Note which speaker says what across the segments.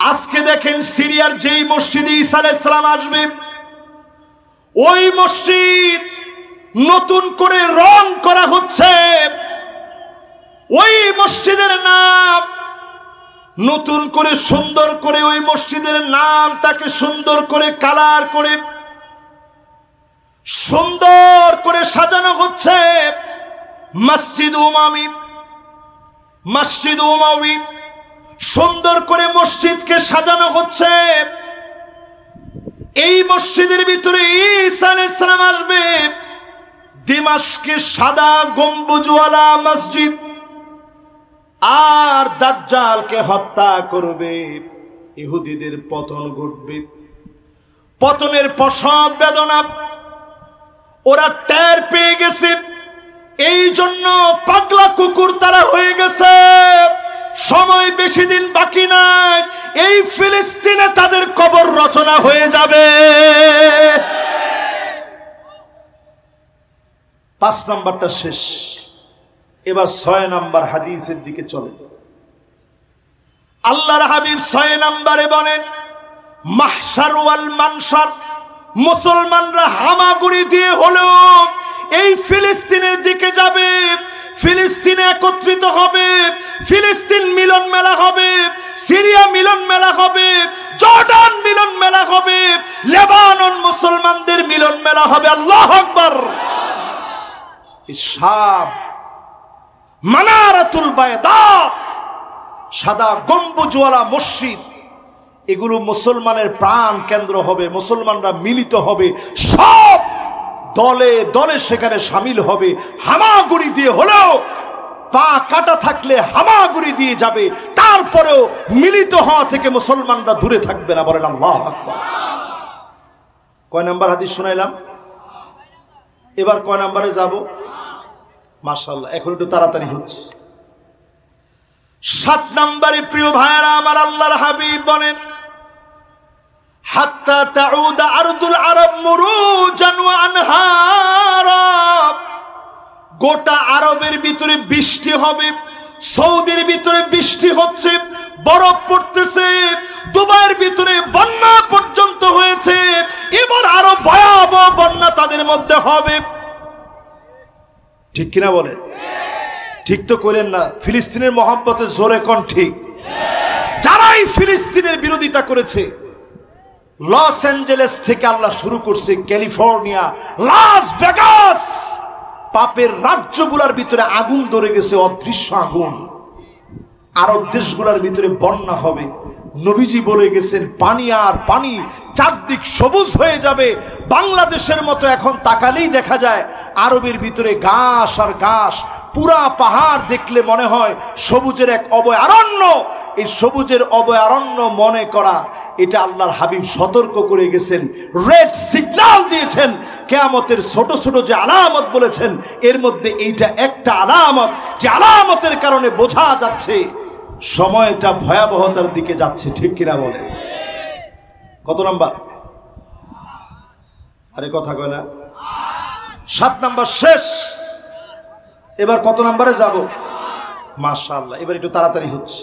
Speaker 1: আজকে দেখেন সিরিয়ার যেই মসজিদে ঈসা আলাইহিস সালাম আসবে, ওই মসজিদ নতুন করে রং করা হচ্ছে। ওই মসজিদের নাম নতুন করে সুন্দর করে, ওই মসজিদের নামটাকে সুন্দর করে কালার করে সুন্দর করে সাজানো হচ্ছে মসজিদ উমামি। মসজিদ উমামি সুন্দর করে মসজিদকে সাজানো হচ্ছে। এই মসজিদের ভিতরে ঈসা আলাইহিস সালাম আসবে। দিমাশকে সাদা গম্বুজওয়ালা মসজিদ, আর দাজ্জালকে হত্যা করবে। ইহুদিদের পতন ঘটবে। পতনের প্রসব বেদনা ওরা টের পেয়ে গেছে, এই জন্য পাগলা কুকুর তারা হয়ে গেছে। সময় বেশি দিন বাকি নাই, এই ফিলিস্তিনে তাদের কবর রচনা হয়ে যাবে। 5 নাম্বারটা শেষ, এবার 6 নাম্বার হাদিসের দিকে চলে। আল্লাহর হাবিব 6 নাম্বারে বলেন, মাহশার ওয়াল মানশার, মুসলমানরা হামাগুড়ি দিয়ে হলেও এই ফিলিস্তিনের দিকে যাবে। ফিলিস্তিনে একত্রিত হবে, ফিলিস্তিন মিলন মেলা হবে, সিরিয়া মিলন মেলা হবে, জর্ডান মিলন মেলা হবে, লেবানন মুসলমানদের মিলন মেলা হবে। আল্লাহু আকবার। শাম মানারাতুল বায়দা, সাদা গম্বুজওয়ালা মসজিদ, এগুলো মুসলমানের প্রাণ কেন্দ্র হবে। মুসলমানরা মিলিত হবে, সব দলে দলে সেখানে শামিল হবে। হামাগুড়ি দিয়ে হলেও, পা কাটা থাকলে হামাগুড়ি দিয়ে যাবে, তারপরেও মিলিত হওয়া থেকে মুসলমানরা দূরে থাকবে না। বলেন আল্লাহু আকবার। কয় নাম্বার হাদিস শোনাইলাম? এবার কয় নাম্বারে যাব? মাশাআল্লাহ, এখন একটু তাড়াতাড়ি হচ্ছে। 7 নাম্বারে প্রিয় ভাইরা আমার, আল্লাহর হাবিব বলেন, হাত্তা তাউদা আরদুল আরব মুরুজান ওয়া আনহারা, গোটা আরবের ভিতরে বৃষ্টি হবে। সৌদির ভিতরে বৃষ্টি হচ্ছে, বরফ পড়তেছে, দুবাইয়ের ভিতরে বন্যা পর্যন্ত হয়েছে। এবার আরো ভয়াবহ বন্যা তাদের মধ্যে হবে। ঠিক কিনা বলেন? ঠিক তো করেন না? ফিলিস্তিনের মহব্বতে জোরে কোন ঠিক? যারাই ফিলিস্তিনের বিরোধিতা করেছে, লস অ্যাঞ্জেলেস থেকে আল্লাহ শুরু করছে, ক্যালিফোর্নিয়া, লাস ভেগাস, পাপের রাজ্যগুলোর ভিতরে আগুন ধরে গেছে, অদৃশ্য আগুন। আরব দেশগুলোর ভিতরে বন্যা হবে। নবীজি বলে গেছেন, পানি আর পানি, চারদিক সবুজ হয়ে যাবে। বাংলাদেশের মতো এখন তাকালেই দেখা যায় আরবের ভিতরে ঘাস আর ঘাস, পুরা পাহাড় দেখলে মনে হয় সবুজের এক অভয়ারণ্য। এই সবুজের অভয়ারণ্য মনে করা, এটা আল্লাহর হাবিব সতর্ক করে গেছেন, রেড সিগন্যাল দিয়েছেন। কিয়ামতের ছোট ছোট যে আলামত বলেছেন, এর মধ্যে এইটা একটা আলামত, যে আলামতের কারণে বোঝা যাচ্ছে সময়টা ভয়াবহতার দিকে যাচ্ছে। ঠিক কিনা বলে? কত নাম্বার? আরে কথা কয় না। 7 নাম্বার শেষ, এবার কত নাম্বারে যাব? মাশাআল্লাহ, এবার একটু তাড়াতাড়ি হচ্ছে।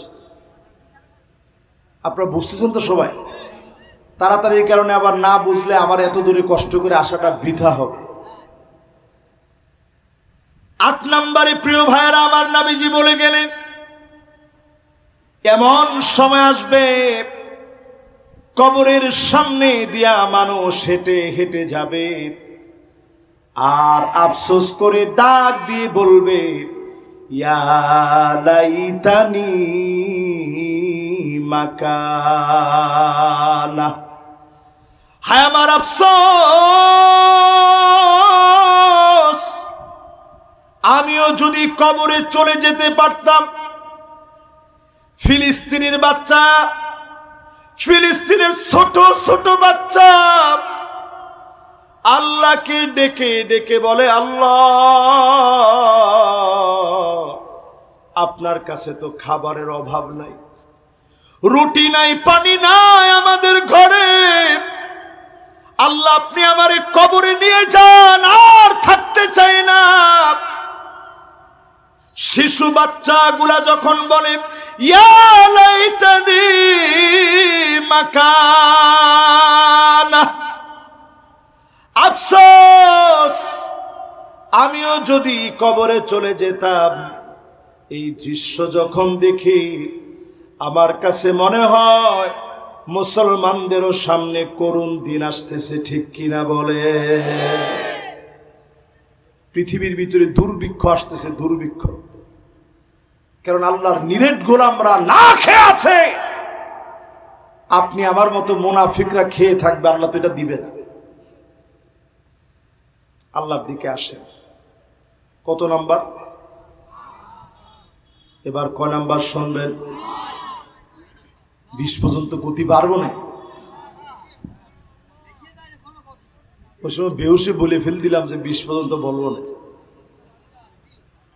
Speaker 1: আপনারা বুঝতেছেন তো সবাই? তাড়াতাড়ির কারণে আবার না বুঝলে আমার এত দূরে কষ্ট করে আসাটা বৃথা হবে। 8 নাম্বারে প্রিয় ভাইয়েরা আমার, নবীজি বলে গেলেন, এমন সময় আসবে কবরের সামনে দিয়া মানুষ হেঁটে হেঁটে যাবে, আর আফসোস করে ডাক দিয়ে বলবে, ইয়া লাইতানি মাকানা, হায় আমার আফসোস, আমিও যদি কবরে চলে যেতে পারতাম। ফিলিস্তিনের বাচ্চা, ফিলিস্তিনের ছোট ছোট বাচ্চা আল্লাহকে ডেকে ডেকে বলে, আল্লাহ, আপনার কাছে তো খাবারের অভাব নাই, রুটি নাই, পানি নাই আমাদের ঘরে। আল্লাহ, আপনি আমারে কবরে নিয়ে যান, আর থাকতে চাই না। শিশু বাচ্চাগুলা যখন বলে, ইয়া লাইতানি মাকানা। আফসোস, আমিও যদি কবরে চলে যেতাম, এই দৃশ্য যখন দেখি আমার কাছে মনে হয় মুসলমানদেরও সামনে করুণ দিন আসতেছে, ঠিক কিনা বলে? পৃথিবীর ভিতরে দুর্ভিক্ষ আসতেছে, দুর্ভিক্ষ। কারণ আল্লাহর নিরেট গোলামরা না খেয়ে আছে। আপনি আমার মতো মুনাফিকরা খেয়ে থাকবে, আল্লাহ তো এটা দিবে না। আল্লাহর দিকে আসেন। কত নাম্বার? এবার ক নাম্বার শুনবেন? 20 পর্যন্ত গতি পারবো না। ওই সময় বেহুশে বলে ফেল দিলাম যে 20 পর্যন্ত বলবো না।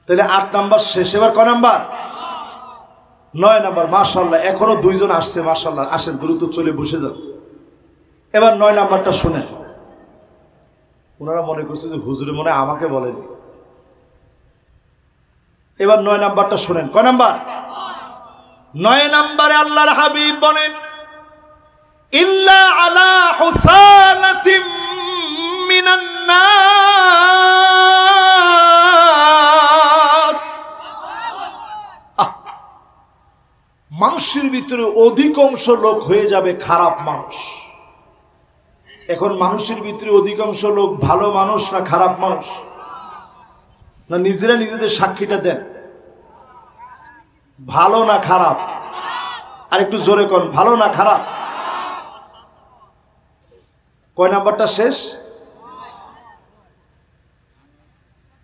Speaker 1: তাহলে 8 নাম্বার শেষ। এবার ক নাম্বার? 9 নাম্বার। মাশাআল্লাহ, এখনো 2 জন আসছে, মাশাআল্লাহ। আসেন, দ্রুত চলে বসে যান। এবার 9 নাম্বারটা শুনেন। ওনারা মনে করছে যে হুজুরে মনে আমাকে বলেনি। এবার 9 নাম্বারটা শুনেন। ক নাম্বার? 9 নাম্বারে আল্লাহর হাবিব বলেন, ইল্লা আলা হুসালাতিম মিনান নাস। মানুষের ভিতরে অধিকাংশ লোক হয়ে যাবে খারাপ মানুষ। এখন মানুষের ভিতরে অধিকাংশ লোক ভালো মানুষ না খারাপ মানুষ? না নিজেরা নিজেদের সাক্ষীটা দেন, ভালো না খারাপ? আর একটু জোরে কোন, ভালো না খারাপ? কয় নাম্বারটা শেষ?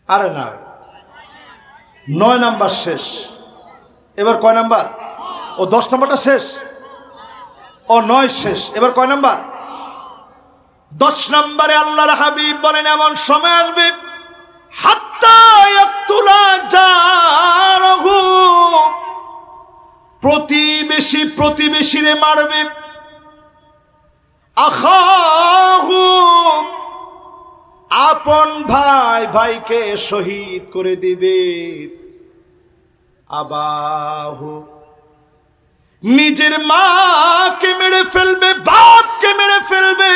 Speaker 1: আরে না, 9 নাম্বার শেষ। এবার কয় নাম্বার? ও 10 নাম্বারটা শেষ। ও 9 শেষ। এবার কয় নাম্বার? 10 নাম্বারে আল্লাহর হাবিব বলেন, এমন সময় আসবে হাত্তা ইয়াকতুলা জারহু, প্রতিবেশী প্রতিবেশীরে মারবে, আখাহু, আপন ভাই ভাইকে শহীদ করে দিবে, আবাহু, নিজের মাকে মেরে ফেলবে, বাপকে মেরে ফেলবে।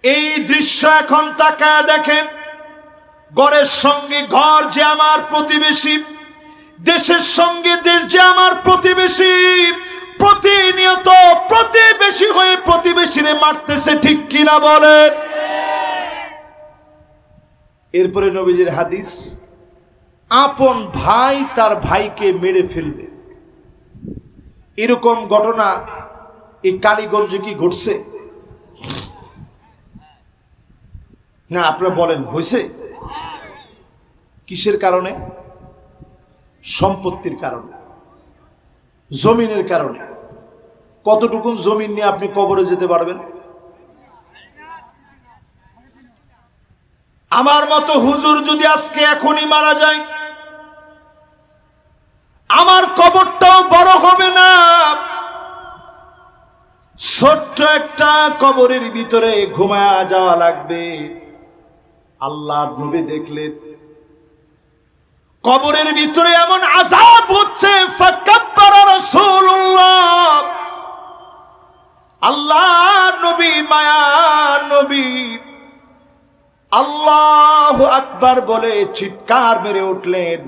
Speaker 1: এই দৃশ্য এখন তাকায় দেখেন। ঘরের সঙ্গে ঘর যে আমার প্রতিবেশী, দেশের সঙ্গে দেশ যে আমার প্রতিবেশী, প্রতিনিয়ত প্রতিবেশী হয়ে প্রতিবেশীরে মারতেছে, ঠিক কিনা বলেন? এরপরে নবীজির হাদিস, আপন ভাই তার ভাইকে মেরে ফেলবে। এরকম ঘটনা এই কালীগঞ্জে কি ঘটছে? না আপনারা বলেন, হয়েছে? কিসের কারণে? সম্পত্তির কারণে, জমিনের কারণে। কতটুকুন জমিন নিয়ে আপনি কবরে যেতে পারবেন? আমার মতো হুজুর যদি আজকে এখনই মারা যায়, আমার কবরটাও বড় হবে না। ছোট্ট একটা কবরের ভিতরে ঘুমায়া যাওয়া লাগবে। আল্লাহর নবী দেখলেন কবরের ভিতরে এমন আযাব হচ্ছে, ফাকাব্বারা রাসূলুল্লাহ, আল্লাহর নবী, মায়ার নবী আল্লাহু আকবার বলে চিৎকার মেরে উঠলেন।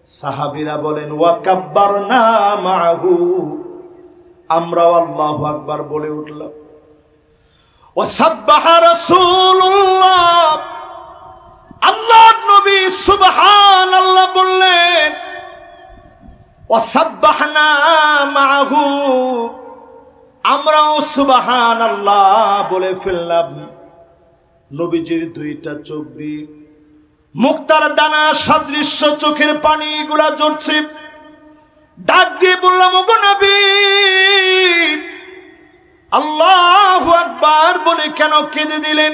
Speaker 1: সাহাবীরা বলেন, ওয়া কাব্বারনা মাআহু, আমরাও আল্লাহু আকবার বলে উঠলাম। ওয়া সাব্বাহা রাসূলুল্লাহ, আল্লাহর নবী সুবহানাল্লাহ বললেন। ওয়া সাব্বাহনা মাআহু, আমরাও সুবহানাল্লাহ বলে ফেললাম। নবীজির 2টা চোখ দিয়ে মুক্তার দানা সদৃশ্য চোখের পানিগুলা ঝরছে। ডাক দিয়ে বললাম, ওগো নবী, আল্লাহু আকবার বলে কেন কেঁদে দিলেন?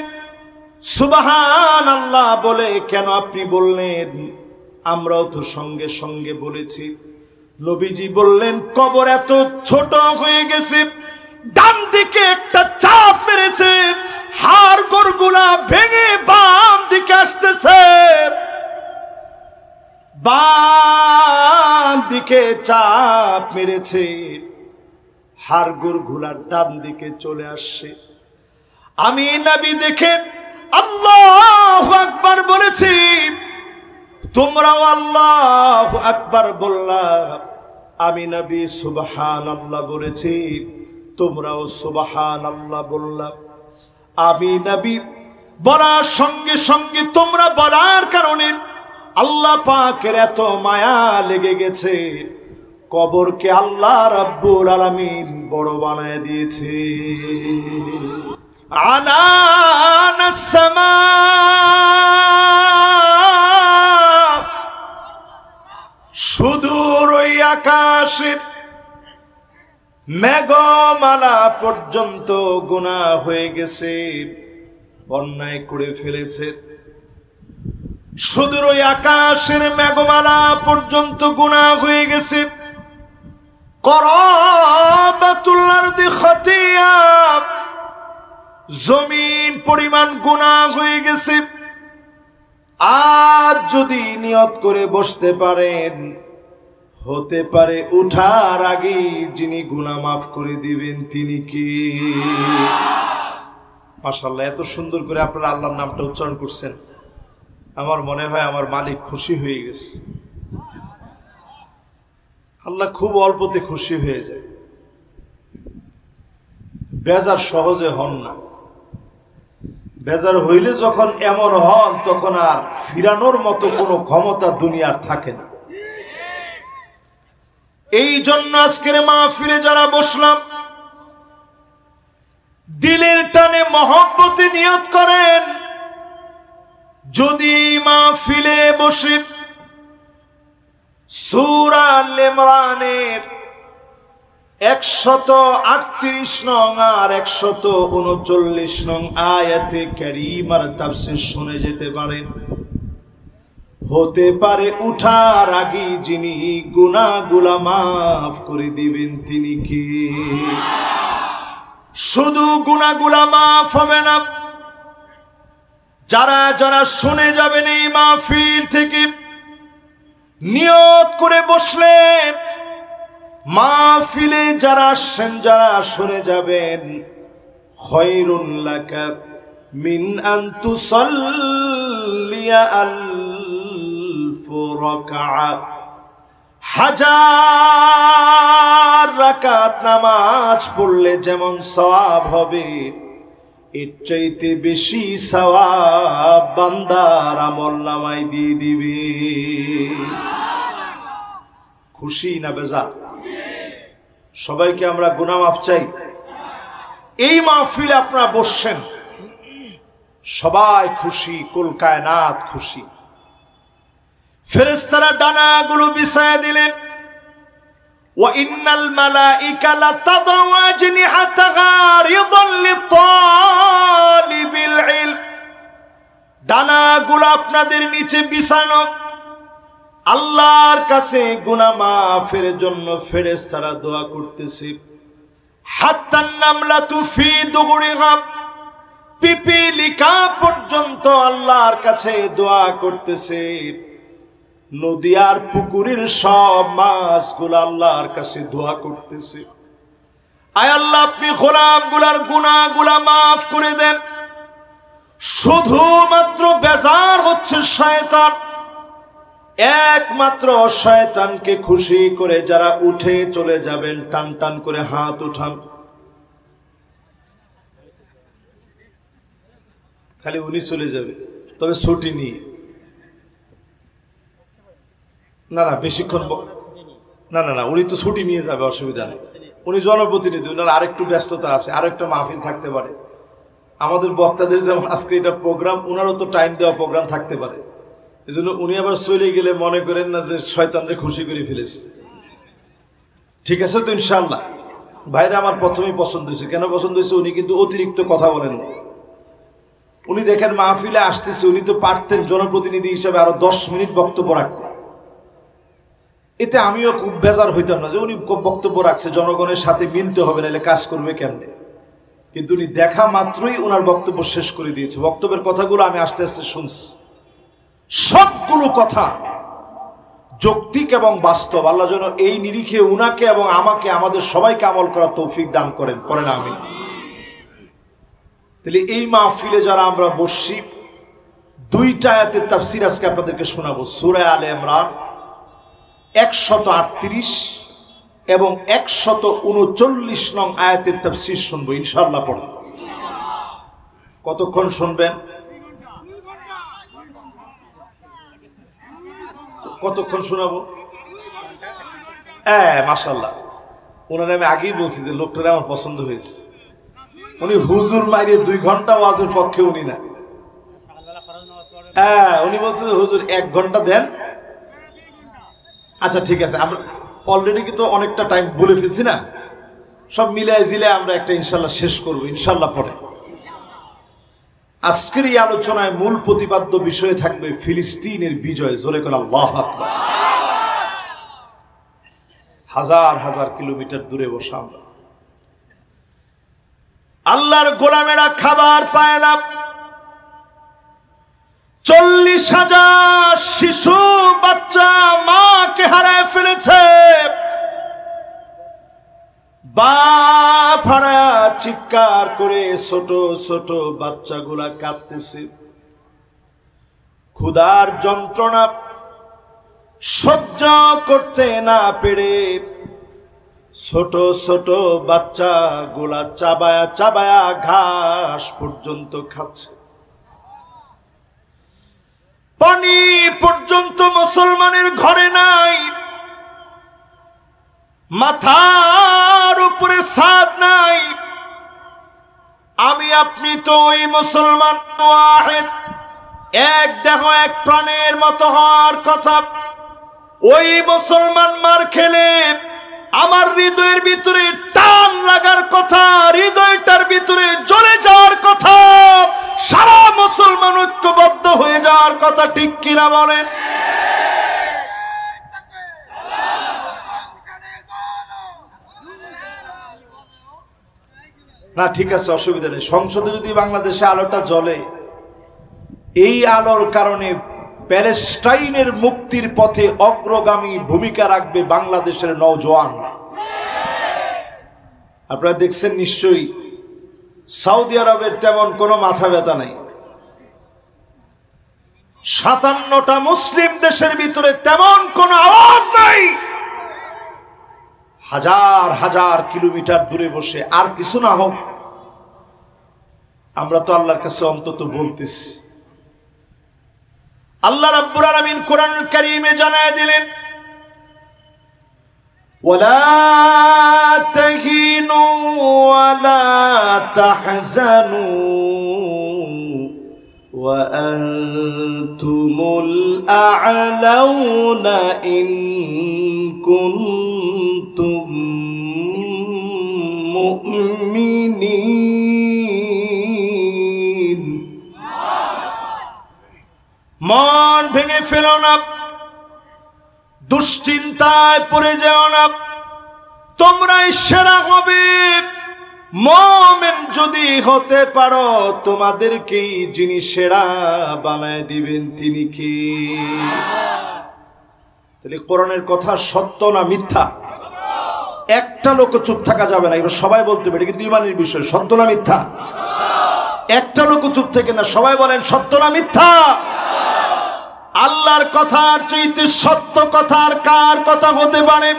Speaker 1: সুবহানাল্লাহ বলে কেন আপনি বললেন? আমরাও তো সঙ্গে সঙ্গে বলেছি। নবীজি বললেন, কবর এত ছোট হয়ে গেছে, ডান দিকে একটা চাপ মেরেছে, হাড় গোড়গুলা ভেঙে বাম দিকে আসতেছে, বাম দিকে চাপ মেরেছে। হাড়গোড় ঘোড়ার ডান দিকে চলে আসছে। আমি নবী দেখে আল্লাহু আকবার বলেছি, তোমরাও আল্লাহু আকবার বললা। আমি নবী সুবহানাল্লাহ বলেছি, তোমরাও সুবহানাল্লাহ বললা। আমি নবী বলার সঙ্গে সঙ্গে তোমরা বলার কারণে আল্লাহ পাকের এত মায়া লেগে গেছে, কবরকে আল্লাহ রাব্বুল আলামিন বড় বানায় দিয়েছে। আনানাস সামা, সুদূর ওই আকাশের মেঘমালা পর্যন্ত গুনাহ হয়ে গেছে, অন্যায় করে ফেলেছে। সুদূর ওই আকাশের মেঘমালা পর্যন্ত গুনাহ হয়ে গেছে। করাবাতুল আরদি খাতিয়া, জমিন পরিমাণ গুনাহ হয়ে গেছে। আজ যদি নিয়ত করে বসতে পারেন, হতে পারে উঠার আগে যিনি গুনাহ মাফ করে দিবেন তিনি কি? মাশাআল্লাহ, এত সুন্দর করে আপনারা আল্লাহর নামটা উচ্চারণ করছেন, আমার মনে হয় আমার মালিক খুশি হয়ে গেছে। আল্লাহ খুব অল্পতে খুশি হয়ে যায়, বেজার সহজে হন না। বেজার হইলে যখন এমন হন, তখন আর ফিরানোর মতো কোনো ক্ষমতা দুনিয়ার থাকে না। এই জন্য আজকের মাহফিলে যারা বসলাম, দিলের টানে মহব্বতে নিয়ত করেন, যদি মাহফিলে বসে সূরা আল ইমরানের 138 নং আর 139 নং আয়াতে কারীমার তাফসীর শুনে যেতে পারেন, হতে পারে উঠার আগে যিনি গুনাহগুলো মাফ করে দিবেন তিনি কি? শুধু গুনাহগুলো মাফ হবে না, যারা যারা শুনে যাবেন এই মাহফিল থেকে, নিয়ত করে বসলেন, মাহফিলে যারা আসছেন, যারা শুনে যাবেন, খায়রুল লাকা মিন আন তুসাল্লিয়া আলফ রাকাত, হাজার রাকাত নামাজ পড়লে যেমন সওয়াব হবে, এর চাইতে বেশি সওয়াব বান্দার আমলনামায় দিয়ে দিবে। খুশি না বেজার? সবাইকে আমরা গুনাহ মাফ চাই। এই মাহফিলে আপনারা বসছেন, সবাই খুশি, কুল কায়নাত খুশি। ফেরেশতারা ডানাগুলো বিছায়া দিলেন, ওয়া ইন্নাল মালাইকা লাতাদাউ আজনিহাতাহা রিদান লিতালিবিল ইলম, ডানাগুলো আপনাদের নিচে বিছানো, আল্লাহর কাছে গুনাহ মাফের জন্য ফেরেশতারা দোয়া করতেছে। হাত্তান নামলাতু ফি দুগুরিহা, পিপিলিকা পর্যন্ত আল্লাহর কাছে দোয়া করতেছে। নদী আর পুকুরের সব মাছগুলো আল্লাহর কাছে দোয়া করতেছে, আয় আল্লাহ আপনি গোলামগুলার গুনাহগুলা মাফ করে দেন। শুধুমাত্র বেজার হচ্ছে শয়তান, একমাত্র শয়তানকে খুশি করে যারা উঠে চলে যাবেন, টান টান করে হাত উঠান। খালি উনি চলে যাবে, তবে ছুটি নিয়ে। না না, বেশিক্ষণ না না না, উনি তো ছুটি নিয়ে যাবে, অসুবিধা নেই। উনি জনপ্রতিনিধি, ওনার আরেকটু ব্যস্ততা আছে, আরেকটা মাহফিল থাকতে পারে। আমাদের বক্তাদের যেমন আজকে এটা প্রোগ্রাম, ওনারও তো টাইম দেওয়া প্রোগ্রাম থাকতে পারে। এই জন্য উনি আবার চলে গেলে মনে করেন না যে শয়তানরে খুশি করে ফেলেছে। ঠিক আছে তো ইনশাআল্লাহ? ভাইরা আমার প্রথমেই পছন্দ হয়েছে। কেন পছন্দ হয়েছে? উনি কিন্তু অতিরিক্ত কথা বলেন না। উনি দেখেন মাহফিলে আসতেছে, উনি তো পারতেন জনপ্রতিনিধি হিসাবে আরো 10 মিনিট বক্তব্য রাখতে। এতে আমিও খুব বেজার হইতাম না যে উনি বক্তব্য রাখছে, জনগণের সাথে মিলতে হবে, নাহলে কাজ করবে কেমনে। কিন্তু উনি দেখা মাত্রই ওনার বক্তব্য শেষ করে দিয়েছে। বক্তব্যের কথাগুলো আমি আস্তে আস্তে শুনছি, সবগুলো কথা যৌক্তিক এবং বাস্তব। আল্লাহ যেন এই নিরিখে উনাকে এবং আমাকে, আমাদের সবাইকে আমল করার তৌফিক দান করেন, পড়েন আমিন। তাহলে এই মাহফিলে যারা আমরা বসছি, দুইটা আয়াতের তাফসীর আজকে আপনাদেরকে শোনাবো। সূরা আলে ইমরান 138 এবং 139 নং আয়াতের তাফসীর শুনবো ইনশাআল্লাহ। পড়ে কতক্ষণ শুনবেন? কতক্ষণ শোনাবো? মাশাআল্লাহ, ওনারা আমি আগেই বলছি যে লোকটারে আমার পছন্দ হয়েছে। উনি হুজুর মাইরে 2 ঘন্টা ওয়াজের পক্ষে উনি না। উনি বলছে হুজুর 1 ঘন্টা দেন। আচ্ছা ঠিক আছে, আমরা অলরেডি কিন্তু অনেকটা টাইম বলে ফেলছি না, সব মিলাই জিলে আমরা একটা ইনশাল্লাহ শেষ করবো ইনশাল্লাহ। পরে আজকের এই আলোচনায় মূল প্রতিপাদ্য বিষয়ে থাকবে ফিলিস্তিনের বিজয়। জোরে করে আল্লাহু আকবার। হাজার হাজার কিলোমিটার দূরে বসা আমরা, আল্লাহর গোলামেরা খাবার পায় না। 40,000 শিশু বাচ্চা মাকে হারায় ফেলেছে। বাপ হারায় চিৎকার করে ছোট ছোট বাচ্চাগুলা কাঁদতেছে। ক্ষুধার যন্ত্রণা সহ্য করতে না পেরে ছোট ছোট বাচ্চাগুলা চাবায়া চাবায়া ঘাস পর্যন্ত খাচ্ছে। পানি পর্যন্ত মুসলমানের ঘরে নাই, মাথার উপরে ছাদ নাই। আমি আপনি তো ওই মুসলমান ওয়াহিদ, এক দেহ এক প্রাণের মতো হওয়ার কথা। ওই মুসলমান মার খেলে আমার হৃদয়ের ভিতরে টান লাগার কথা, হৃদয়টার ভিতরে জ্বলে যাওয়ার কথা, সারা মুসলমান ঐক্যবদ্ধ হয়ে যাওয়ার কথা, ঠিক কিনা বলেন? না ঠিক আছে, অসুবিধা নেই। সংসদে যদি বাংলাদেশে আলোটা জ্বলে, এই আলোর কারণে প্যালেস্টাইনের মুক্তির পথে অগ্রগামী ভূমিকা রাখবে বাংলাদেশের নওজোয়ান। আপনারা দেখছেন নিশ্চয়ই, সৌদি আরবের তেমন কোনো মাথা ব্যথা নাই। 57টা মুসলিম দেশের ভিতরে তেমন কোনো আওয়াজ নাই। হাজার হাজার কিলোমিটার দূরে বসে, আর কিছু না হোক আমরা তো আল্লাহর কাছে অন্তত বলতেছি। আল্লাহ রাব্বুল আলামিন কোরআনুল কারীমে জানায় দিলেন, ওয়ালা তাহিনু ওয়ালা তাহজানু ওয়া আনতুমুল আ'লাউনা ইন কুনতুম মুমিনিন। মন ভেঙে ফেলো না, দুশ্চিন্তায় পড়ে যাও না, তোমরাই সেরা হবে। মুমিন যদি হতে পারো, তোমাদেরকেই যিনি সেরা বানায় দিবেন তিনি কি? তাহলে কোরআনের কথা সত্য না মিথ্যা? একটা লোক চুপ থাকা যাবে না, এবার সবাই বলতে পারে, কিন্তু ইমানের বিষয়। সত্য না মিথ্যা? একটা লোক চুপ থেকে না, সবাই বলেন সত্য না মিথ্যা? আল্লাহর কথার চাইতে সত্য কথার কার কথা হতে পারে?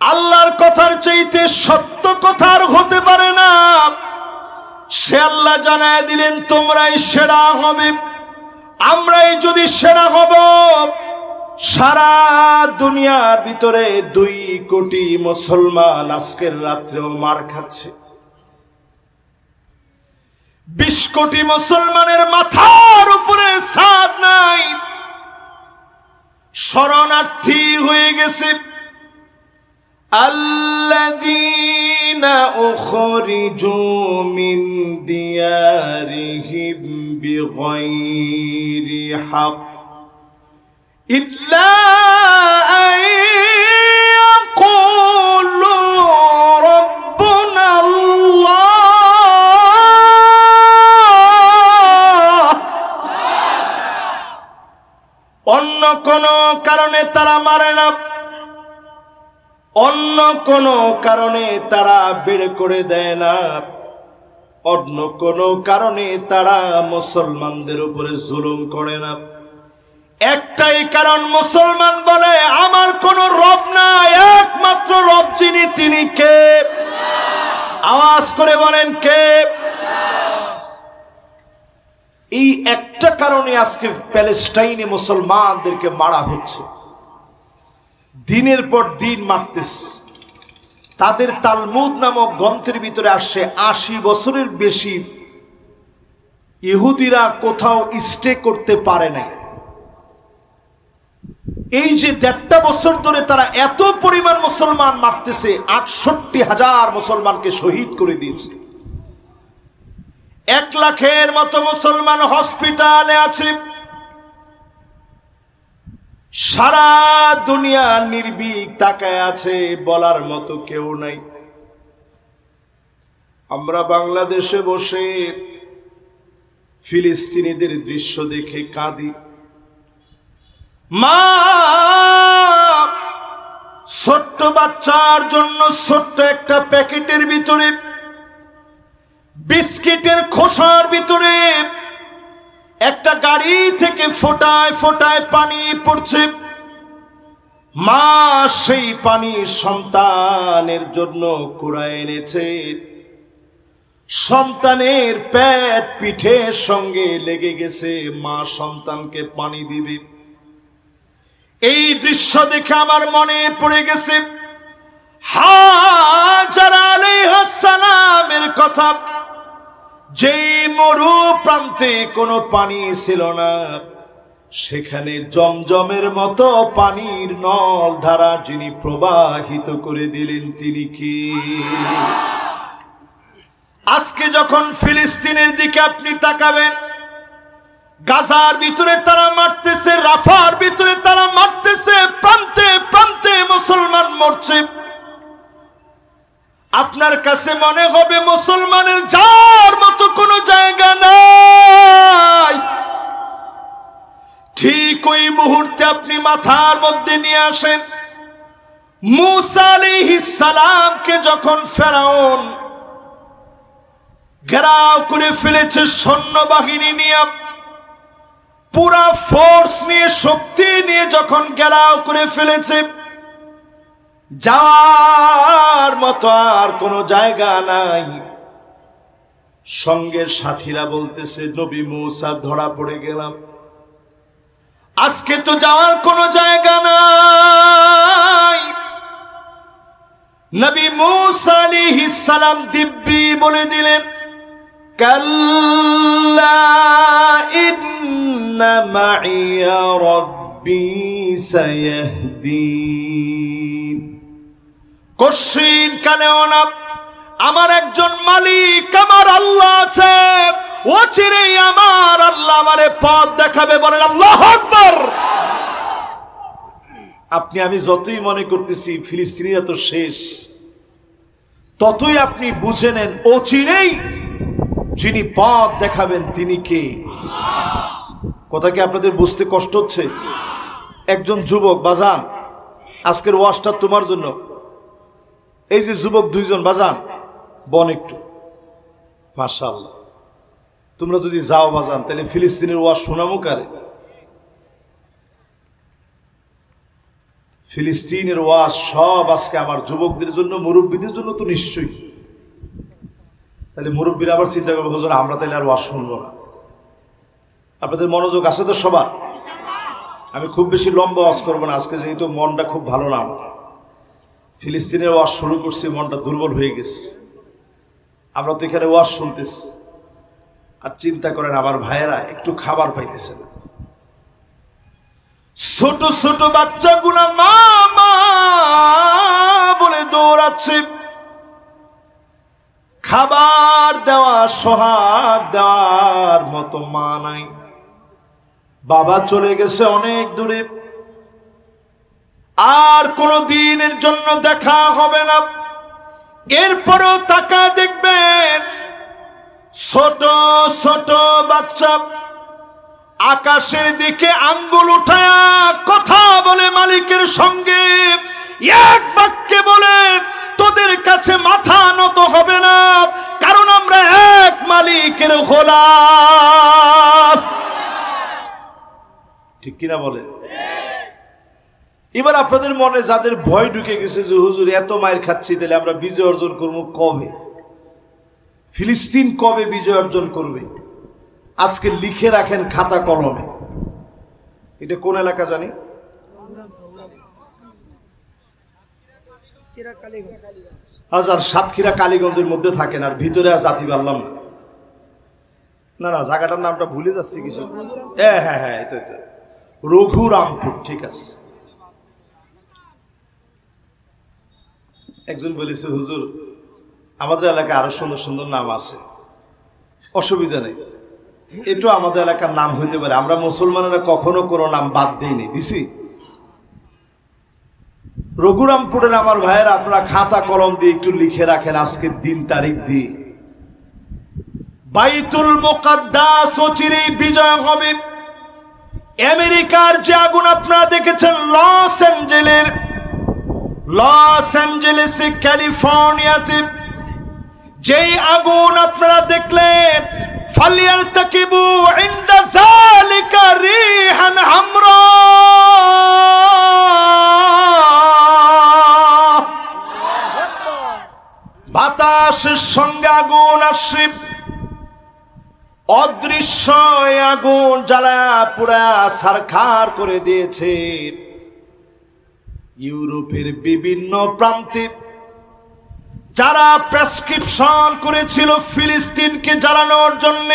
Speaker 1: আল্লাহর কথার চাইতে সত্য কথার হতে পারে না। সে আল্লাহ জানায় দিলেন তোমরাই সেরা হবে। আমরাই যদি সেরা হব, সারা দুনিয়ার ভিতরে 2 কোটি মুসলমান আজকের রাত্রেও মার খাচ্ছে। 20 কোটি মুসলমানের মাথার উপরে ছাদ নাই, শরণার্থী হয়ে গেছে। আল্লাযীনা উখরিজু মিন দিয়ারিহিম বিগাইরি হক ইল্লা আন ইয়াকুলু রাব্বুনা আল্লাহ। অন্য কোন তারা মারে না, অন্য কোনো কারণে তারা বের করে দেয় না, অন্য কোনো কারণে তারা মুসলমানদের উপরে জুলুম করে না। একটাই কারণ, মুসলমান বলে আমার কোনো রব নাই, একমাত্র রব যিনি তিনি কে? আওয়াজ করে বলেন কে? এই একটা কারণে আজকে প্যালেস্টাইনে মুসলমানদেরকে মারা হচ্ছে, দিনের পর দিন মারতেছে। তাদের তালমুদ নামক গ্রন্থের ভিতরে আসছে ৮০ বছরের বেশি ইহুদিরা কোথাও স্টে করতে পারে নাই। এই যে ১.৫ বছর ধরে তারা এত পরিমাণ মুসলমান মারতেছে, ৬৮,০০০ মুসলমানকে শহীদ করে দিয়েছে। ১ লাখের মতো মুসলমান হসপিটালে আছে। সারা দুনিয়া নির্ভীক তাকায় আছে, বলার মতো কেউ নাই। আমরা বাংলাদেশে বসে ফিলিস্তিনিদের দৃশ্য দেখে কাঁদি। মা ছোট্ট বাচ্চার জন্য ছোট্ট একটা প্যাকেটের ভিতরে, বিস্কিটের খোসার ভিতরে একটা গাড়ি থেকে ফোঁটায় ফোঁটায় পানি পড়ছে। মা সেই পানি সন্তানের জন্য কুড়ায় এনেছে। সন্তানের পেট পিঠের সঙ্গে লেগে গেছে, মা সন্তানকে পানি দিবে। এই দৃশ্য দেখে আমার মনে পড়ে গেছে হাজার আলাইহিস সালামের কথা। যেই মরু প্রান্তে কোনো পানি ছিল না, সেখানে জমজমের মতো পানির নল ধারা যিনি প্রবাহিত করে দিলেন তিনি কি? আজকে যখন ফিলিস্তিনের দিকে আপনি তাকাবেন, গাজার ভিতরে তারা মারতেছে, রাফার ভিতরে তারা মারতেছে, প্রান্তে প্রান্তে মুসলমান মরছে। আপনার কাছে মনে হবে মুসলমানের যার মতো কোনো জায়গা নাই। ঠিক ওই মুহূর্তে আপনি মাথার মধ্যে নিয়ে আসেন, মূসা আলাইহিস সালামকে যখন ফেরাউন ঘেরাও করে ফেলেছে সৈন্যবাহিনী নিয়ে, পুরা ফোর্স নিয়ে, শক্তি নিয়ে যখন ঘেরাও করে ফেলেছে, যাওয়ার মতো আর কোনো জায়গা নাই। সঙ্গের সাথীরা বলতেছে নবী মূসা ধরা পড়ে গেলাম, আজকে তো যাওয়ার কোনো জায়গা নাই। নবী মূসা আলাইহিস সালাম দিব্যি বলে দিলেন, কাল্লা ইন্না মাইয়া রাব্বি সায়াহদিন। কশিন কালেও না, আমার একজন মালিক, আমার আল্লাহ আছে, ও চিরেই আমার আল্লাহ আমারে পথ দেখাবে। বলেন আল্লাহু আকবার। আপনি আমি যতই মনে করতেছি ফিলিস্তিনিরা তো শেষ, ততই আপনি বুঝে নেন ও চিরেই যিনি পথ দেখাবেন তিনি কে? কথা কি আপনাদের বুঝতে কষ্ট হচ্ছে? একজন যুবক, বাজান আজকের ওয়াজটা তোমার জন্য। এই যে যুবক দুইজন, বাজান বন একটু, মাশাআল্লাহ। তোমরা যদি যাও বাজান, তাহলে ফিলিস্তিনের ওয়াজ শোনামো কারে? ফিলিস্তিনের ওয়াজ সব আজকে আমার যুবকদের জন্য, মুরব্বীদের জন্য তো নিশ্চয়ই। তাহলে মুরব্বীরা আবার চিন্তা করবো, হুজুর আমরা তাহলে আর ওয়াজ শুনবো না। আপনাদের মনোযোগ আছে তো সবার? আমি খুব বেশি লম্বা ওয়াজ করবো না আজকে, যেহেতু মনটা খুব ভালো না আমার। ফিলিস্তিনের ওয়াজ শুরু করছি, মনটা দুর্বল হয়ে গেছে। আমরা তো এখানে ওয়াজ শুনতেছি, আর চিন্তা করেন আমার ভাইয়েরা একটু খাবার পাইতেছে না। ছোট ছোট বাচ্চাগুলা মা মা বলে দৌড়াচ্ছে। খাবার দেওয়া, সোহাগ দেওয়ার মতো মা নাই। বাবা চলে গেছে অনেক দূরে, আর কোনো দিনের জন্য দেখা হবে না। এরপরও তাকা দেখবেন ছোট ছোট বাচ্চা আকাশের দিকে আঙ্গুল উঠায়া কথা বলে মালিকের সঙ্গে, এক বাক্যে বলে তোদের কাছে মাথা নত হবে না, কারণ আমরা এক মালিকের গোলাম। ঠিক কিনা বলেন? এবার আপনাদের মনে যাদের ভয় ঢুকে গেছে যে হুজুর এত মায়ের খাচ্ছি, তাহলে আমরা বিজয় অর্জন করবো কবে? ফিলিস্তিন কবে বিজয় অর্জন করবে? আজকে লিখে রাখেন খাতা কলমে। এটা কোন এলাকা জানি? হাজার সাতক্ষীরা কালীগঞ্জের মধ্যে থাকেন, আর ভিতরে আর জাতি পারলাম না। না না, জায়গাটার নামটা ভুলে যাচ্ছি কিছু। হ্যাঁ হ্যাঁ হ্যাঁ, এটা রঘুরামপুর। ঠিক আছে। একজন বলেছে হুজুর আমাদের এলাকায় আরো সুন্দর সুন্দর নাম আছে, অসুবিধা নেই, এটাও আমাদের এলাকার নাম হইতে পারে। আমরা মুসলমানেরা কখনো কোনো নাম বাদ দিইনি, দিছি। রঘুরামপুরের আমার ভাইয়েরা, আপনারা খাতা কলম দিয়ে একটু লিখে রাখেন আজকের দিন তারিখ দিয়ে। বাইতুল মুকাদ্দাস চিরেই বিজয় হবে। আমেরিকার যে আগুন আপনারা দেখেছেন লস অ্যাঞ্জেলেসে ক্যালিফোর্নিয়াতে, যেই আগুন আপনারা দেখলেন, ফালিয়ালতাকিবু ইনদা যালিকা রিহান হামরা, বাতাসের সঙ্গে আগুন আসে, অদৃশ্য আগুন জ্বালা পুরা ছারখার করে দিয়েছে। ইউরোপের বিভিন্ন প্রান্তে যারা প্রেসক্রিপশন করেছিল ফিলিস্তিনকে জ্বালানোর জন্য,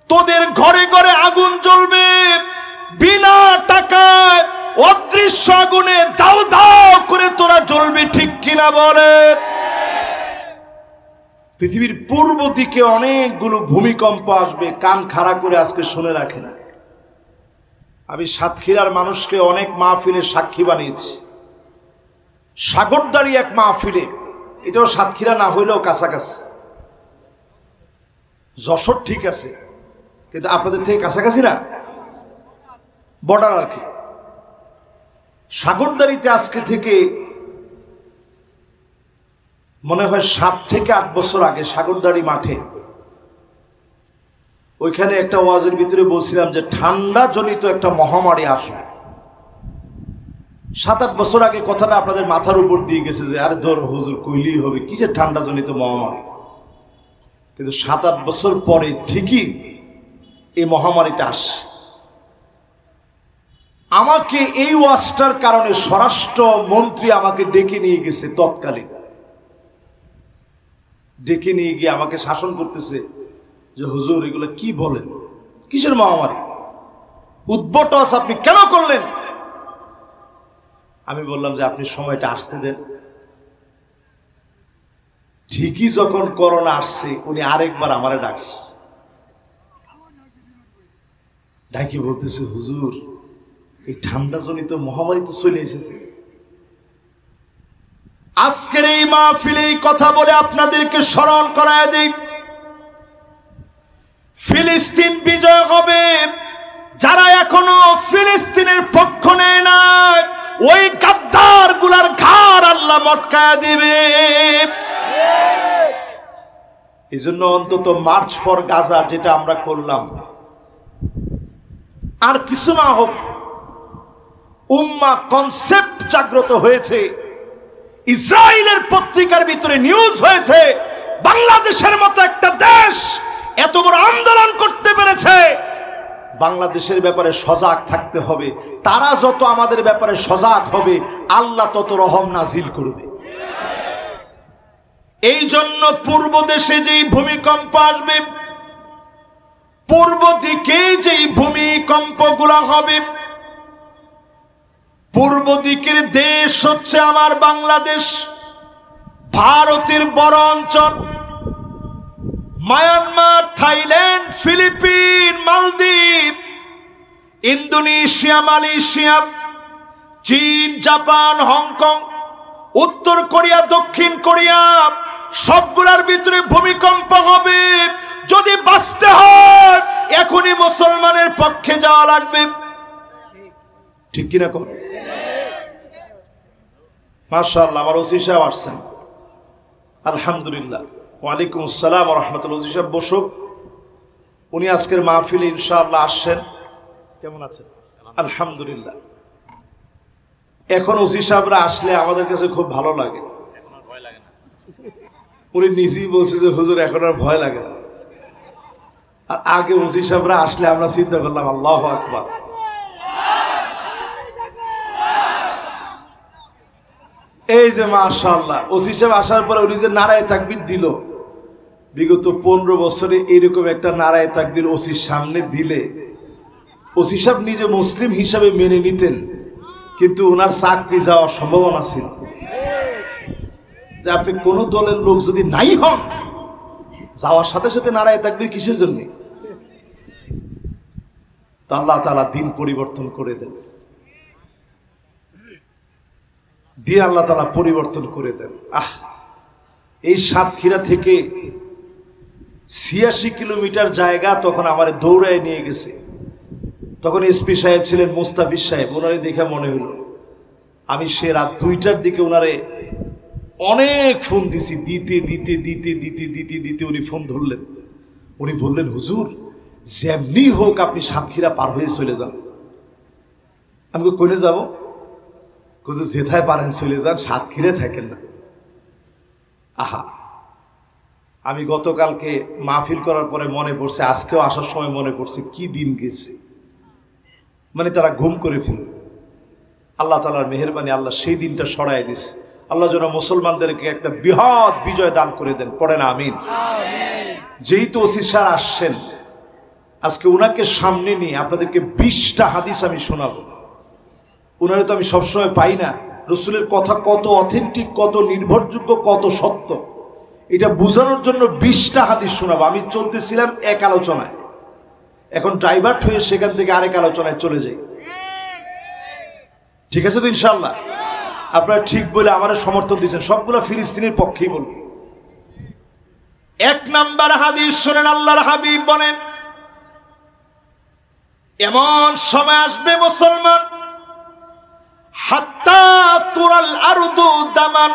Speaker 1: তোদের ঘরে ঘরে আগুন জ্বলবে বিনা টাকায়, অদৃশ্য আগুনে দাও দাও করে তোরা জ্বলবি। ঠিক কিনা বলে? পৃথিবীর পূর্ব দিকে অনেকগুলো ভূমিকম্প আসবে, কান খাড়া করে আজকে শুনে রাখে না। আমি সাতক্ষীরার মানুষকে অনেক মাহফিলে সাক্ষী বানিয়েছি। সাগরদাড়ি এক মাহফিলে, এটাও সাতক্ষীরা না হইলেও কাছাকাছি। যশোর ঠিক আছে, কিন্তু আপনাদের থেকে কাছাকাছি না, বর্ডার আর কি। সাগরদাড়িতে আজকে থেকে মনে হয় 7 থেকে 8 বছর আগে সাগরদাড়ি মাঠে, ওইখানে একটা ওয়াজের ভিতরে বলছিলাম যে ঠান্ডা জনিত একটা মহামারী আসবে। 7-8 বছর আগে কথাটা আপনাদের মাথার উপর দিয়ে গেছে যে আরে ধর হুজুর কইলেই হবে, কি যে ঠান্ডা জনিত মহামারী। কিন্তু 7-8 বছর পরে ঠিকই এই মহামারীটা আসে। আমাকে এই ওয়াজটার কারণে স্বরাষ্ট্র মন্ত্রী আমাকে ডেকে নিয়ে গেছে, তৎকালীন ডেকে নিয়ে গিয়ে আমাকে শাসন করতেছে যে হুজুর এগুলো কি বলেন, কিসের মহামারী, উদ্ভট আপনি কেন করলেন? আমি বললাম যে আপনি সময়টা আসতে দেন। ঠিকই যখন করোনা আসছে, উনি আরেকবার আমারে ডাকছে, ডাকি বলতেছে হুজুর এই ঠান্ডা জনিত মহামারী তো চলে এসেছে। আজকের এই মাহফিলে এই কথা বলে আপনাদেরকে স্মরণ করায় দেই, ফিলিস্তিন বিজয় হবে। যারা এখনো ফিলিস্তিনের পক্ষ নেয় না, ওই গাদ্দার গুলার ঘাড় আল্লাহ মটকায় দিবে। এই জন্য অন্তত মার্চ ফর গাজা যেটা আমরা করলাম, আর কিছু না হোক, উম্মা কনসেপ্ট জাগ্রত হয়েছে। ইসরায়েলের পত্রিকার ভিতরে নিউজ হয়েছে বাংলাদেশের মতো একটা দেশ এত বড় আন্দোলন করতে পেরেছে। বাংলাদেশের ব্যাপারে সজাগ থাকতে হবে। তারা যত আমাদের ব্যাপারে সজাগ হবে, আল্লাহ তত রহম নাজিল করবে। এই জন্য পূর্ব দেশে যেই ভূমিকম্প আসবে, পূর্ব দিকে যেই ভূমিকম্পগুলো হবে, পূর্ব দিকের দেশ হচ্ছে আমার বাংলাদেশ, ভারতের বড় অঞ্চল, মায়ানমার, থাইল্যান্ড, ফিলিপিন, মালদ্বীপ, ইন্দোনেশিয়া, মালয়েশিয়া, চীন, জাপান, হংকং, উত্তর কোরিয়া, দক্ষিণ কোরিয়া, সবগুলোর ভিতরে ভূমিকম্প হবে। যদি বাঁচতে হয় এখনই মুসলমানের পক্ষে যাওয়া লাগবে। ঠিক কিনা কোন? মাশাআল্লাহ, আমার ওসি সাহেব আসছেন, আলহামদুলিল্লাহ। ওয়ালাইকুম আসসালাম ওয়া রাহমাতুল্লাহ। ওসি সাহেব বসুক, উনি আজকের মাহফিলে ইনশাআল্লাহ আসছেন। কেমন আছেন? আলহামদুলিল্লাহ। এখন ওসি সাহেবরা আসলে আমাদের কাছে খুব ভালো লাগে। উনি নিজেই বলছে যে হুজুর এখন আর ভয় লাগে না। আর আগে ওসি সাহেবরা আসলে আমরা চিন্তা করলাম আল্লাহু আকবার। এই যে মাশাআল্লাহ, ওসি সাহেব আসার পরে উনি যে নারায়ে তাকবীর দিল, বিগত 15 বছরে এরকম একটা নারায়ে তাকবীর ওসির সামনে দিলে ওসি সাহেব নিজে মুসলিম হিসাবে মেনে নিতেন, কিন্তু ওনার চাকরি যাওয়ার সম্ভাবনা ছিল। যে আপনি কোন দলের লোক যদি নাই হন, যাওয়ার সাথে সাথে নারায়ে তাকবীর কিসের জন্য? তা আল্লাহ তাআলা দিন পরিবর্তন করে দেন, দিন আল্লাহ তাআলা পরিবর্তন করে দেন। এই সাতক্ষীরা থেকে 86 কিলোমিটার জায়গা তখন আমার দৌড়ায় নিয়ে গেছে। তখন এসপি সাহেব ছিলেন মুস্তাফিজ সাহেব। ওনারে দেখে মনে হলো আমি সে রাত 2টার দিকে ওনারে অনেক ফোন দিছি, দিতে দিতে দিতে দিতে দিতে দিতে উনি ফোন ধরলেন। উনি বললেন, হুজুর যেমনি হোক আপনি সাতক্ষীরা পার হয়ে চলে যান। আমি কোনে যাব? হুজুর যেথায় পারেন চলে যান, সাতক্ষীরা থাকেন না। আমি গতকালকে মাহফিল করার পরে মনে পড়ছে, আজকেও আসার সময় মনে পড়ছে কি দিন গেছে। মানে তারা ঘুম করে ফেলল। আল্লাহ তাআলার মেহেরবানি, আল্লাহ সেই দিনটা সরাই দিছে। আল্লাহ যেন মুসলমানদেরকে একটা বৃহৎ বিজয় দান করে দেন। পড়েন আমিন। যেহেতু ওসি স্যার আসছেন, আজকে উনাকে সামনে নিয়ে আপনাদেরকে 20টা হাদিস আমি শোনাবো। উনারে তো আমি সবসময় পাই না। রসুলের কথা কত অথেন্টিক, কত নির্ভরযোগ্য, কত সত্য, এটা বোঝানোর জন্য 20টা হাদিস শোনাবো। আমি চলতেছিলাম এক আলোচনায়, এখন ডাইভার্ট হয়ে সেখান থেকে আরেক আলোচনায় চলে যাই। ঠিক আছে তো ইনশাআল্লাহ? আপনারা ঠিক বলে আমারে সমর্থন দিচ্ছেন। সবগুলো ফিলিস্তিনের পক্ষেই বলব। 1 নাম্বার হাদিস শুনেন, আল্লাহর হাবিব বলেন, এমন সময় আসবে মুসলমান, হাত্তা তুরাল আরদু দামান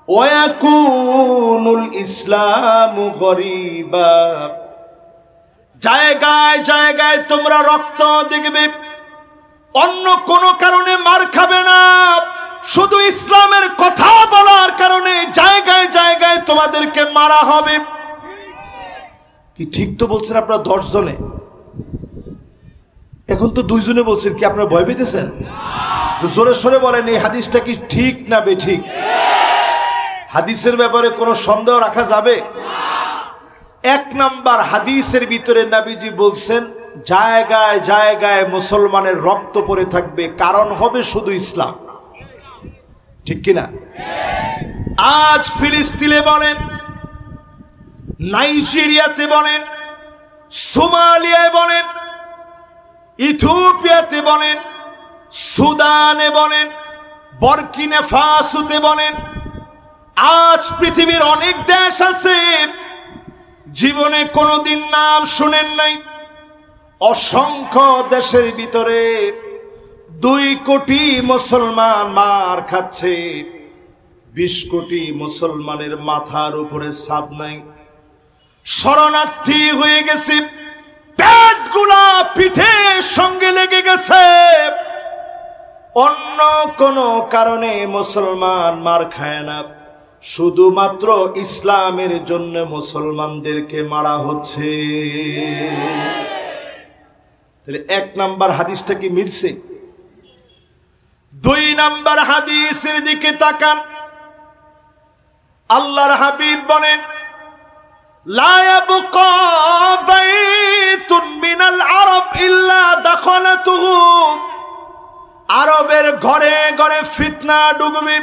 Speaker 1: ওয়া ইয়াকুনুল ইসলামু গরীবা। জায়গায় জায়গায় তোমরা রক্ত দেখবে, অন্য কোনো কারণে মার খাবে না, শুধু ইসলামের কথা বলার কারণে জায়গায় জায়গায় তোমাদেরকে মারা হবে। কি ঠিক তো বলছেন আপনারা 10 জনে? এখন তো 2 জনে বলছেন। কি আপনারা ভয় পেতেছেন? জোরে সোরে বলেন, এই হাদিসটা কি ঠিক না বেঠিক? হাদিসের ব্যাপারে কোনো সন্দেহ রাখা যাবে? 1 নাম্বার হাদিসের ভিতরে নবীজি বলছেন, জায়গায় জায়গায় মুসলমানের রক্ত পড়ে থাকবে, কারণ হবে শুধু ইসলাম। ঠিক কিনা? আজ ফিলিস্তিনে বলেন, নাইজেরিয়াতে বলেন, সোমালিয়ায় বলেন, ইথিওপিয়াতে বলেন, সুদানে বলেন, বুর্কিনা ফাসোতে বলেন, আজ পৃথিবীর অনেক দেশ আছে জীবনে কোনোদিন নাম শুনেন নাই। অসংখ্য দেশের ভিতরে 2 কোটি মুসলমান মার খাচ্ছে। 20 কোটি মুসলমানের মাথার উপরে ছাদ নাই, শরণার্থী হয়ে গেছে, পেটগুলা পিঠের সঙ্গে লেগে গেছে। অন্য কোনো কারণে মুসলমান মার খায় না, শুধুমাত্র ইসলামের জন্য মুসলমানদেরকে মারা হচ্ছে। তাহলে 1 নাম্বার হাদিসটা কি মিলছে? 2 নাম্বার হাদিসের দিকে তাকান। আল্লাহর হাবিব বলেন, লা ইয়াবকা বাইতুন মিনাল আরব ইল্লা দাখালাতুহু। আরবের ঘরে ঘরে ফিতনা ঢুকবে।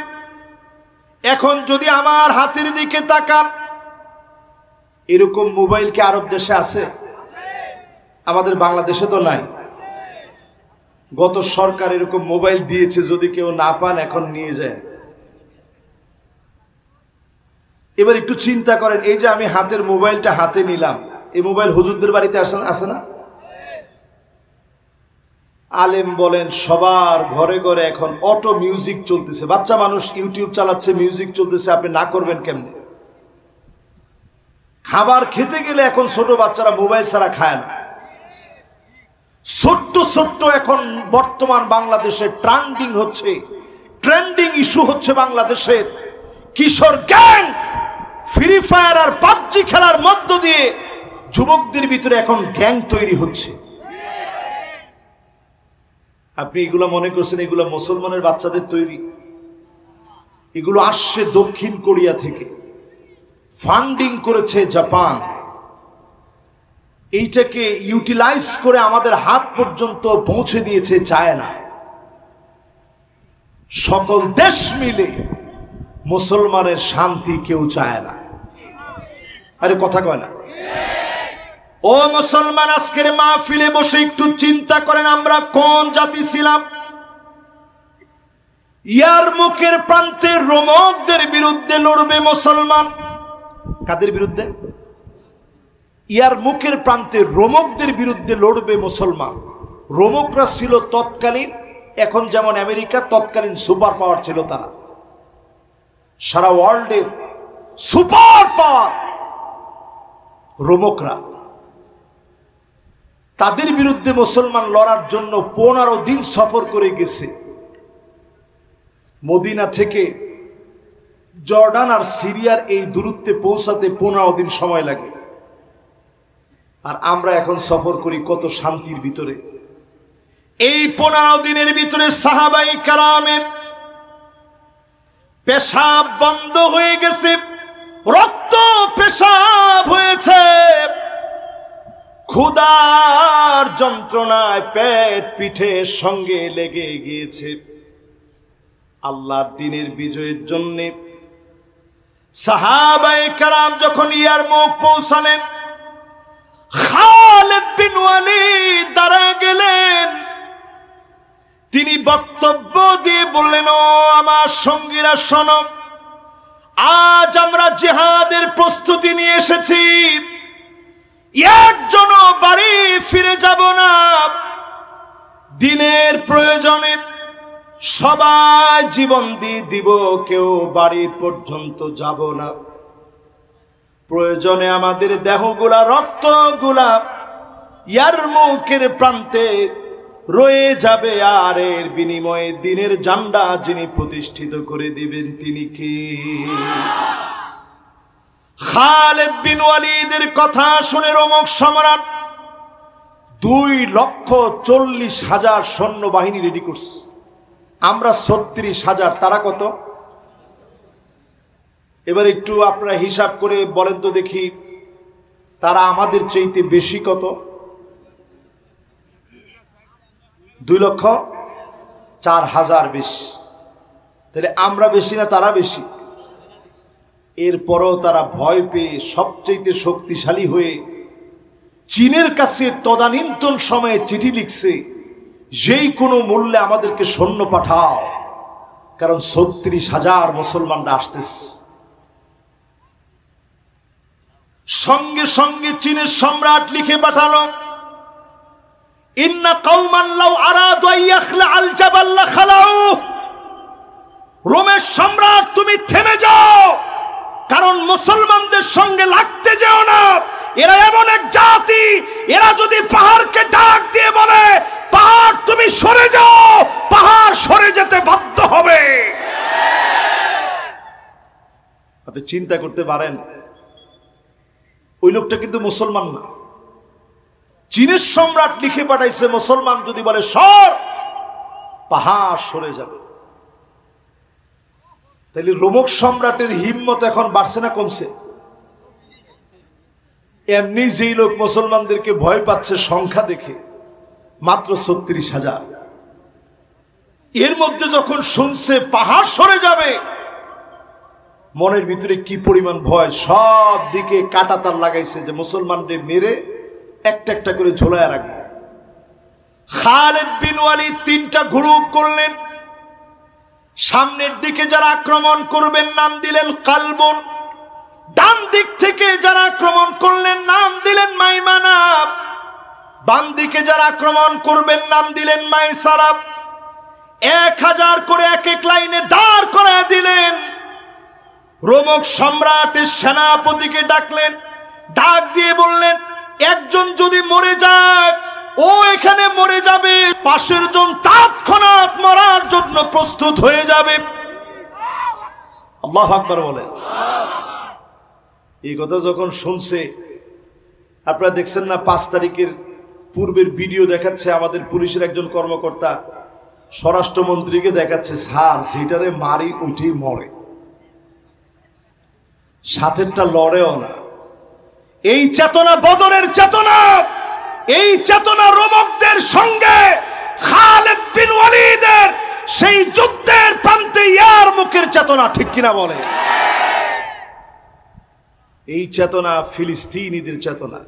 Speaker 1: এখন যদি আমার হাতের দিকে তাকান, এরকম মোবাইল কি আরব দেশে আছে? আমাদের বাংলাদেশে তো নাই। গত সরকার এরকম মোবাইল দিয়েছে, যদি কেউ না পান এখন নিয়ে যায়। এবার একটু চিন্তা করেন, এই যে আমি হাতের মোবাইলটা হাতে নিলাম, এই মোবাইল হুজুরদের বাড়িতে আসে না? আলেম বলেন সবার ঘরে ঘরে এখন অটো মিউজিক চলতেছে, বাচ্চা মানুষ ইউটিউব চালাচ্ছে, মিউজিক চলতেছে, আপনি না করবেন কেমনে? খাবার খেতে গেলে এখন ছোট বাচ্চারা মোবাইল ছাড়া খায় না। ছোট্ট ছোট্ট এখন বর্তমান বাংলাদেশে ট্রেন্ডিং ইস্যু হচ্ছে বাংলাদেশের কিশোর গ্যাং ফ্রি ফায়ার আর পাবজি খেলার মধ্য দিয়ে যুবকদের ভিতরে এখন গ্যাং তৈরি হচ্ছে। আপনি এগুলো মনে করছেন এগুলো মুসলমানের বাচ্চাদের তৈরি? এগুলো আসছে দক্ষিণ কোরিয়া থেকে, ফান্ডিং করেছে জাপান। এইটাকে ইউটিলাইজ করে আমাদের হাত পর্যন্ত পৌঁছে দিয়েছে চায়না। সকল দেশ মিলে মুসলমানের শান্তি কেউ চায় না। আরে কথা কয় না? ও মুসলমান, আজকের মাহফিলে বসে একটু চিন্তা করেন আমরা কোন জাতি ছিলাম। ইয়ারমুকের প্রান্তে রোমকদের বিরুদ্ধে লড়বে মুসলমান। কাদের বিরুদ্ধে? ইয়ারমুকের প্রান্তে রোমকদের বিরুদ্ধে লড়বে মুসলমান। রোমকরা ছিল তৎকালীন, এখন যেমন আমেরিকা, তৎকালীন সুপার পাওয়ার ছিল তারা। সারা ওয়ার্ল্ডের সুপার পাওয়ার রোমকরা। তাদের বিরুদ্ধে মুসলমান লড়ার জন্য 15 দিন সফর করে গেছে। মদিনা থেকে জর্ডান আর সিরিয়ার এই দূরত্বে পৌঁছাতে 15 দিন সময় লাগে। আর আমরা এখন সফর করি কত শান্তির ভিতরে। এই 15 দিনের ভিতরে সাহাবায়ে কেরামের পেশাব বন্ধ হয়ে গেছে, রক্ত পেশাব হয়েছে, ক্ষুধার যন্ত্রণায় পেট পিঠের সঙ্গে লেগে গিয়েছে। আল্লাহর দ্বীনের বিজয়ের জন্য সাহাবায়ে কেরাম যখন ইয়ারমুক পৌঁছালেন, খালিদ বিন ওয়ালিদ দাঁড়ায় গেলেন। তিনি বক্তব্য দিয়ে বললেন, ও আমার সঙ্গীরা শোনো, আজ আমরা জিহাদের প্রস্তুতি নিয়ে এসেছি। একজনও বাড়ি ফিরে যাব না। দিনের প্রয়োজনে সবাই জীবন দিয়ে দিব, কেউ বাড়ি পর্যন্ত যাব না। প্রয়োজনে আমাদের দেহগুলা, রক্তগুলা ইয়ারমুকের প্রান্তে রয়ে যাবে, আর এর বিনিময়ে দিনের ঝান্ডা যিনি প্রতিষ্ঠিত করে দিবেন তিনি কে? খালিদ বিন ওয়ালিদের কথা শুনে রোমক সম্রাট 2,40,000 সৈন্যবাহিনী রেডি করছে। আমরা 36,000, তারা কত? এবার একটু আপনারা হিসাব করে বলেন তো দেখি, তারা আমাদের চাইতে বেশি কত? 2,04,000 বেশি। তাহলে আমরা বেশি না তারা বেশি? এরপরও তারা ভয় পেয়ে সবচেয়ে শক্তিশালী হয়ে চীনের কাছে তদানীন্তন সময়ে চিঠি লিখছে, যেই কোনো মূল্যে আমাদেরকে সৈন্য পাঠাও, কারণ 36,000 মুসলমানরা আসতেছে। সঙ্গে সঙ্গে চীনের সম্রাট লিখে পাঠালো, ইন্না কওমান লাউ আরাদু আইয়াখলা আল জাবাল লাখালাউ। রোমের সম্রাট তুমি থেমে যাও, কারণ মুসলমানদের সঙ্গে লাগতে যেও না। এরা এমন এক জাতি, এরা যদি পাহাড়কে ডাক দিয়ে বলে পাহাড় তুমি সরে যাও, পাহাড় সরে যেতে বাধ্য হবে। আপনি চিন্তা করতে পারেন, ওই লোকটা কিন্তু মুসলমান না। চীনের সম্রাট লিখে পাঠাইছে, মুসলমান যদি বলে সর, পাহাড় সরে যাবে। তাহলে রোমক সম্রাটের হিম্মত এখন বাড়ছে না কমছে? এমনি যেই লোক মুসলমানদেরকে ভয় পাচ্ছে সংখ্যা দেখে, মাত্র 36,000, এর মধ্যে যখন শুনছে পাহাড় সরে যাবে, মনের ভিতরে কি পরিমাণ ভয়। সব দিকে কাঁটাতার লাগাইছে যে মুসলমানদের মেরে একটা একটা করে ঝোলায় রাখবে। খালিদ বিন ওয়ালিদ 3টা গ্রুপ করলেন। সামনের দিকে যারা আক্রমণ করবেন নাম দিলেন কালবুন, ডান দিক থেকে যারা আক্রমণ করলেন নাম দিলেন মাইমানা, বাম দিকে যারা আক্রমণ করবেন নাম দিলেন মাইসারা। 1000 করে এক এক লাইনে দাঁড় করায় দিলেন। রোমক সম্রাটের সেনাপতিকে ডাকলেন, ডাক দিয়ে বললেন, একজন যদি মরে যায় ও এখানে মরে যাবে, পাশের জন তৎক্ষণাৎ মরার জন্য প্রস্তুত হয়ে যাবে। আল্লাহু আকবার বলেন। এই কথা যখন শুনছে, আপনারা দেখছেন না 5 তারিখের পূর্বের ভিডিও দেখাচ্ছে আমাদের পুলিশের একজন কর্মকর্তা স্বরাষ্ট্রমন্ত্রীকে দেখাচ্ছে, স্যার যেটারে মারি ওইটাই মরে, সাথেরটা লড়েও না। এই চেতনা বদরের চেতনা, এই চেতনা রোমকদের সঙ্গে খালিদ বিন ওয়ালিদের সেই যুদ্ধের প্রান্তে ইয়ার মুখের চেতনা, ঠিক কিনা বলে? এই চেতনা ফিলিস্তিনিদের চেতনা।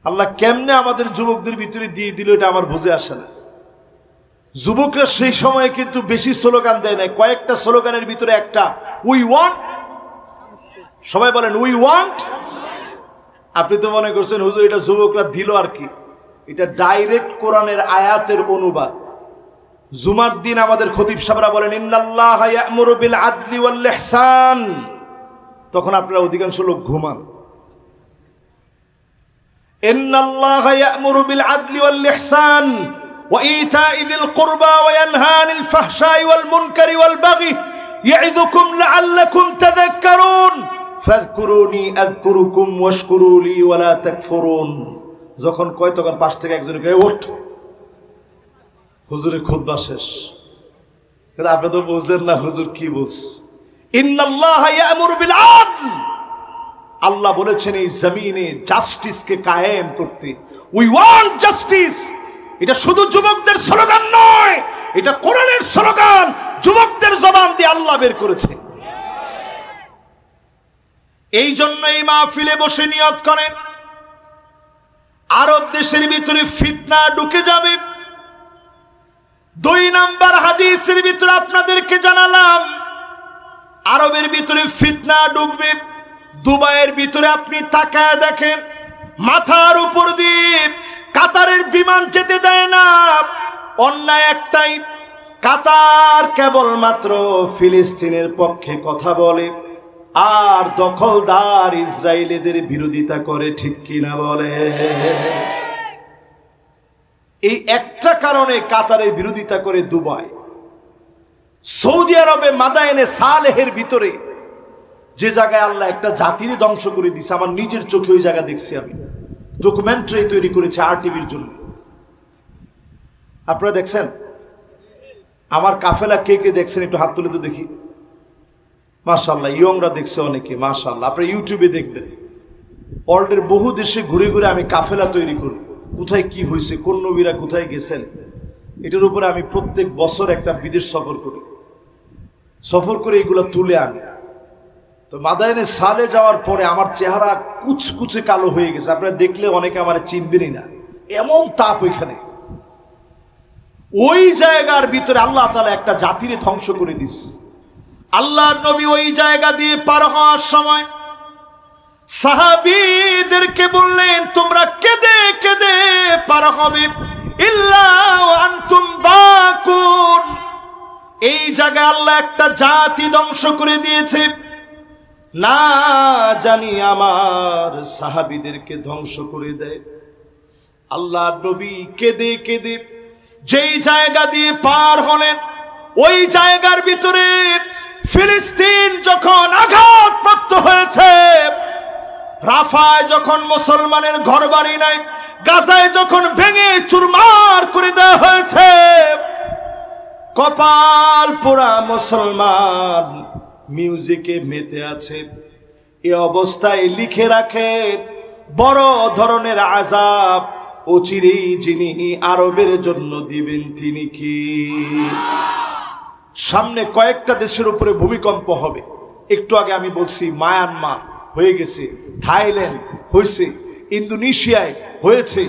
Speaker 1: আল্লাহ কেমনে আমাদের যুবকদের ভিতরে দিয়ে দিল এটা আমার বুঝে আসে না। যুবকরা সেই সময়ে কিন্তু বেশি স্লোগান দেয় না, কয়েকটা স্লোগানের ভিতরে একটা উই ওয়ান্ট, সবাই বলেন উই ওয়ান্ট। আপনি তো মনে করছেন হুজুর এটা যুবকরা দিল আর কি, এটা ডাইরেক্ট কোরআনের আয়াতের অনুবাদ। জুমার দিন আমাদের খতিব সাহেবরা বলেন ইন্নাল্লাহা ইয়া'মুরু বিল আদলি ওয়াল ইহসান, তখন আপনারা অধিকাংশ লোক ঘুমান। ইন্নাল্লাহা ইয়া'মুরু বিল আদলি ওয়াল ইহসান ওয়া ইতা'i যিল কুরবা ওয়া ইয়ানহা আনিল ফাহশাই ওয়াল মুনকারি ওয়াল বাগি ইয়া'যুকুম লা'আল্লাকুম তাযাক্কারুন ফাযকুরুনি আযকুরুকুম ওয়াশকুরু লি ওয়া লা তাকফুরুন। যখন কয় তখন পাশ থেকে একজন কয় ওঠ, হুজুরের খুতবা শেষ। কিন্তু আপনি তো বুঝলেন না হুজুর কি বলছ। ইন্নাল্লাহা ইয়া'মুরু বিল আদল, আল্লাহ বলেছেন এই জমিনে জাস্টিসকে কায়েম করতে। উই ওয়ান্ট জাস্টিস, এটা শুধু যুবকদের স্লোগান নয়, এটা কোরআনের স্লোগান, যুবকদের জবান দিয়ে আল্লাহ বের করেছে। এই জন্য এই মাহফিলে বসে নিয়ত করেন আরব দেশের ভিতরে ফিতনা ঢুকে যাবে। 2 নাম্বার হাদিসের ভিতরে আপনাদেরকে জানালাম আরবের ভিতরে ফিতনা ঢুকবে। দুবাইয়ের ভিতরে আপনি তাকায় দেখেন, মাথার উপর দিয়ে কাতারের বিমান যেতে দেয় না। অন্যায় একটাই, কাতার কেবলমাত্র ফিলিস্তিনের পক্ষে কথা বলে আর দখলদার ইসরায়েলিদের বিরোধিতা করে, ঠিক কিনা বলে? এই একটা কারণে কাতারের বিরোধিতা করে দুবাই। সৌদি আরবে মাদায়েনে সালেহের ভিতরে যে জায়গায় আল্লাহ একটা জাতির ধ্বংস করে দিছে, আমার নিজের চোখে ওই জায়গা দেখছি, আমি ডকুমেন্টারি তৈরি করেছি RTV-র জন্য। আপনারা দেখছেন? আমার কাফেলা কে কে দেখছেন একটু হাত তুলে তো দেখি। মাশাআল্লাহ, ইয়ংরা দেখছে অনেকে, মাশাআল্লাহ। আপনারা ইউটিউবে দেখবেন, ওয়ার্ল্ডের বহু দেশে ঘুরে ঘুরে আমি কাফেলা তৈরি করি, কোথায় কি হয়েছে, কোন নবীরা কোথায় গেছেন, এটার উপরে আমি প্রত্যেক বছর একটা বিদেশ সফর করি। সফর করে এগুলো তুলে আনি। তো মাদায়েনে সালে যাওয়ার পরে আমার চেহারা কুচকুচে কালো হয়ে গেছে, আপনারা দেখলে অনেকে আমার চিনবেনই না, এমন তাপ ওইখানে। ওই জায়গার ভিতরে আল্লাহ তাআলা একটা জাতিরে ধ্বংস করে দিস। আল্লাহর নবী ওই জায়গা দিয়ে পার হওয়ার সময় সাহাবীদেরকে বললেন, তোমরা কেঁদে কেঁদে পার হবে, ইল্লা আনতুম বাকুন। এই জায়গায় আল্লাহ একটা জাতি ধ্বংস করে দিয়েছে, না জানি আমার সাহাবীদেরকে ধ্বংস করে দেয়। আল্লাহর নবী কেঁদে কেঁদে যেই জায়গা দিয়ে পার হলেন, ওই জায়গার ভিতরে ফিলিস্তিন যখন আঘাতপ্রাপ্ত হয়েছে, রাফায় যখন মুসলমানের ঘরবাড়ি নাই, গাজায় যখন ভেঙে চুরমার করে দেওয়া হয়েছে, কপাল পোড়া মুসলমান মিউজিকে মেতে আছে। এই অবস্থায় লিখে রাখেন, বড় ধরনের আযাব অচিরেই যিনি আরবের জন্য দিবেন তিনি কি? সামনে কয়েকটা দেশের উপরে ভূমিকম্প হবে। একটু আগে আমি বলছি মায়ানমার হয়ে গেছে, থাইল্যান্ড হয়েছে, ইন্দোনেশিয়ায় হয়েছে,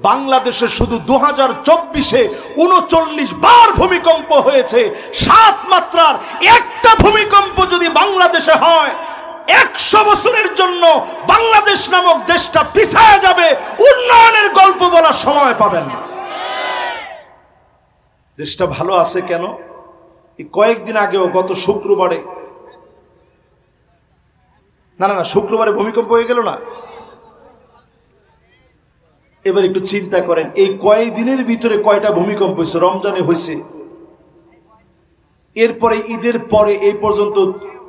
Speaker 1: বাংলাদেশে শুধু 2024-এ 39 বার ভূমিকম্প হয়েছে। 7 মাত্রার একটা ভূমিকম্প যদি বাংলাদেশে হয়, 100 বছরের জন্য বাংলাদেশ নামক দেশটা পিছায়া যাবে, উন্নয়নের গল্প বলার সময় পাবেন না। দেশটা ভালো আছে কেন? এই কয়েকদিন আগেও গত শুক্রবারে, না শুক্রবারে ভূমিকম্প হয়ে গেল না? এবার একটু চিন্তা করেন, এই কয়েকদিনের ভিতরে কয়টা ভূমিকম্প হয়েছে? রমজানে হয়েছে, এরপরে ঈদের পরে এই পর্যন্ত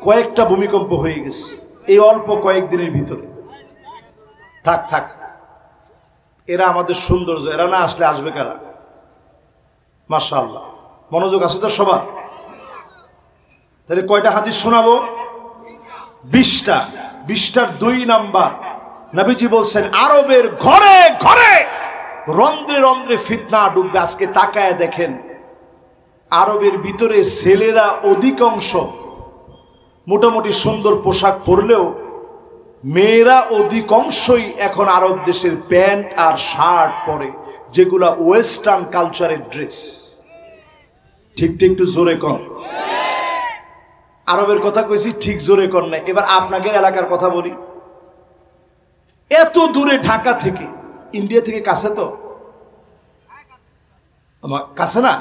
Speaker 1: কয়েকটা ভূমিকম্প হয়ে গেছে এই অল্প কয়েকদিনের ভিতরে। থাক থাক, এরা আমাদের সৌন্দর্য, এরা না আসলে আসবে কারা? মাশাআল্লাহ, মনোযোগ আছে তো সবার? তাহলে কয়টা হাদিস শোনাবো? 20টা। 20টার 2 নাম্বার, নবীজি বলছেন আরবের ঘরে ঘরে রন্ধ্রে রন্ধ্রে ফিতনা ডুববে। আজকে তাকায় দেখেন, আরবের ভিতরে ছেলেরা অধিকাংশ মোটামুটি সুন্দর পোশাক পরলেও মেয়েরা অধিকাংশই এখন আরব দেশের প্যান্ট আর শার্ট পরে, যেগুলা ওয়েস্টার্ন কালচারের ড্রেস। ঠিক ঠিক, একটু জোরে কর। আরবের কথা কইছি, ঠিক জোরে কর না। এবার আপনাদের এলাকার কথা বলি। এত দূরে ঢাকা থেকে, ইন্ডিয়া থেকে কাছে তো, আমার কাছে না?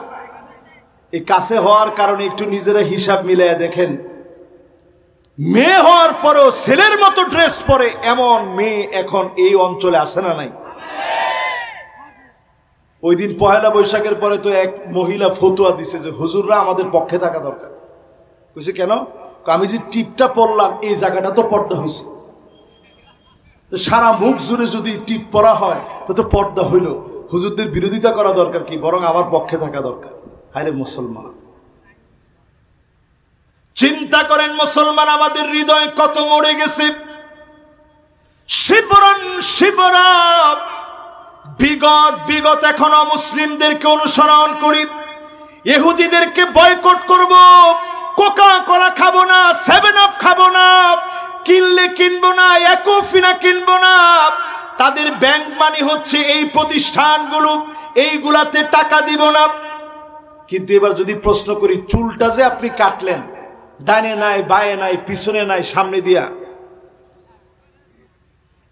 Speaker 1: এই কাছে হওয়ার কারণে একটু নিজেরা হিসাব মিলিয়ে দেখেন, মেয়ে হওয়ার পরেও ছেলের মতো ড্রেস পরে এমন মেয়ে এখন এই অঞ্চলে আসে না নাই? ওই দিন পহেলা বৈশাখের পরে তো এক মহিলা ফতুয়া দিছে যে হুজুররা আমাদের পক্ষে থাকা দরকার। কইছে কেন? আমি যে টিপটা পরলাম এই জায়গাটা তো পর্দা হয়েছে, সারা মুখ জুড়ে যদি টিপ পরা হয় তো পর্দা হইল, হুজুরদের বিরোধিতা করা দরকার কি, বরং আমার পক্ষে থাকা দরকার। হায়রে মুসলমান, চিন্তা করেন মুসলমান আমাদের হৃদয় কত মরে গেছে। শিবরন শিবরা বিগত এখনো মুসলিমদেরকে অনুসরণ করি, ইহুদিদেরকে বয়কট করব, কোকা কোলা খাবো না, 7 আপ খাবো না, কিনলে কিনবো না, একোফিনা কিনবো না। তাদের ব্যাংক মানি হচ্ছে এই প্রতিষ্ঠানগুলো, এইগুলাতে টাকা দিব না। কিন্তু এবার যদি প্রশ্ন করি, চুলটা যে আপনি কাটলেন, ডানে নাই বায়ে নাই পিছনে নাই সামনে দিয়া,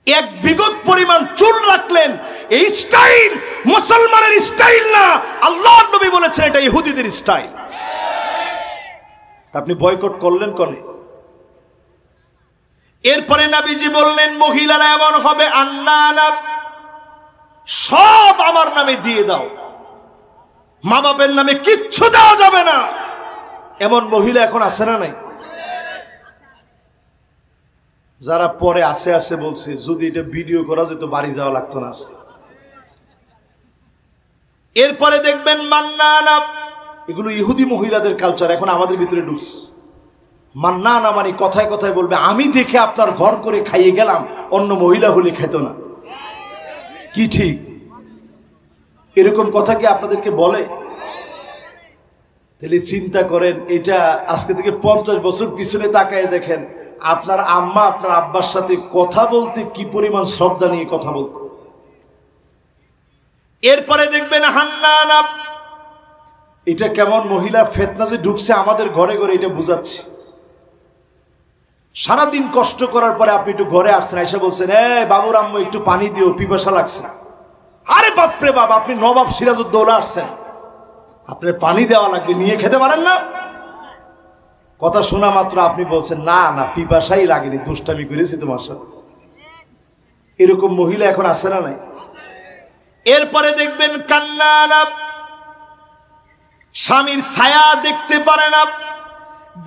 Speaker 1: 1 বিঘত পরিমাণ চুল রাখলেন, এই স্টাইল মুসলমানের স্টাইল না, আল্লাহর নবী বলেছেন এটা ইহুদিদের স্টাইল। আপনি বয়কট করলেন কোনে? এরপরে নবীজি বললেন মহিলারা এমন হবে, আন্নানা সব আমার নামে দিয়ে দাও, মা বাপের নামে কিচ্ছু দেওয়া যাবে না। এমন মহিলা এখন আছে না নাই? যারা পরে আসে আসে বলছে যদি এটা ভিডিও করা যেত বাড়ি যাওয়া লাগতো না আজকে। এরপরে দেখবেন মান্নানা, এগুলো ইহুদি মহিলাদের কালচার এখন আমাদের ভিতরে ঢুকছে। মান্নানা মানে কথায় কথায় বলবে আমি দেখে আপনার ঘর করে খাইয়ে গেলাম, অন্য মহিলা হলে খেত না। কি ঠিক? এরকম কথা কি আপনাদেরকে বলে? তাহলে চিন্তা করেন, এটা আজকে থেকে 50 বছর পিছনে তাকায় দেখেন, আপনার আম্মা আপনার আব্বার সাথে কথা বলতে কি পরিমাণ শ্রদ্ধা নিয়ে কথা বলতো। এরপরে দেখবেন হান্নানা, এটা কেমন মহিলা, ফেতনা যে ঢুকছে আমাদের ঘরে ঘরে, এটা বুঝাচ্ছে। সারাদিন কষ্ট করার পরে আপনি একটু ঘরে আসছেন, এসে বলছেন বাবুর আম্মু একটু পানি দিও, পিপাসা লাগছে। আরে বাপরে বাপ, আপনি নবাব সিরাজউদ্দৌলা আসছেন, আপনার পানি দেওয়া লাগবে, নিয়ে খেতে পারেন না? কথা শোনা মাত্র আপনি বলছেন না না পিপাসাই লাগেনি, দুষ্টামি করেছি তোমার সাথে। এরকম মহিলা এখন আছে না নাই? এরপরে দেখবেন কান্নানা, স্বামীর ছায়া দেখতে পারে না,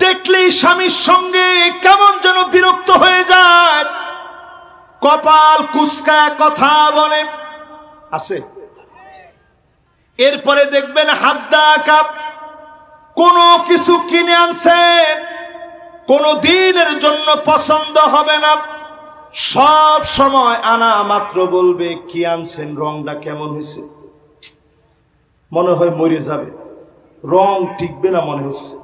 Speaker 1: দেখলেই স্বামীর সঙ্গে কেমন যেন বিরক্ত হয়ে যায়, কপাল কুঁচকায় কথা বলে। আছে? এরপরে দেখবেন হাদ্দা কাপ, কোনো কিছু কিনে আনছেন, কোনো দিনের জন্য পছন্দ হবে না, সব সময় আনা মাত্র বলবে কি আনছেন, রংটা কেমন হয়েছে, মনে হয় মরে যাবে, রং টিকবে না মনে হচ্ছে।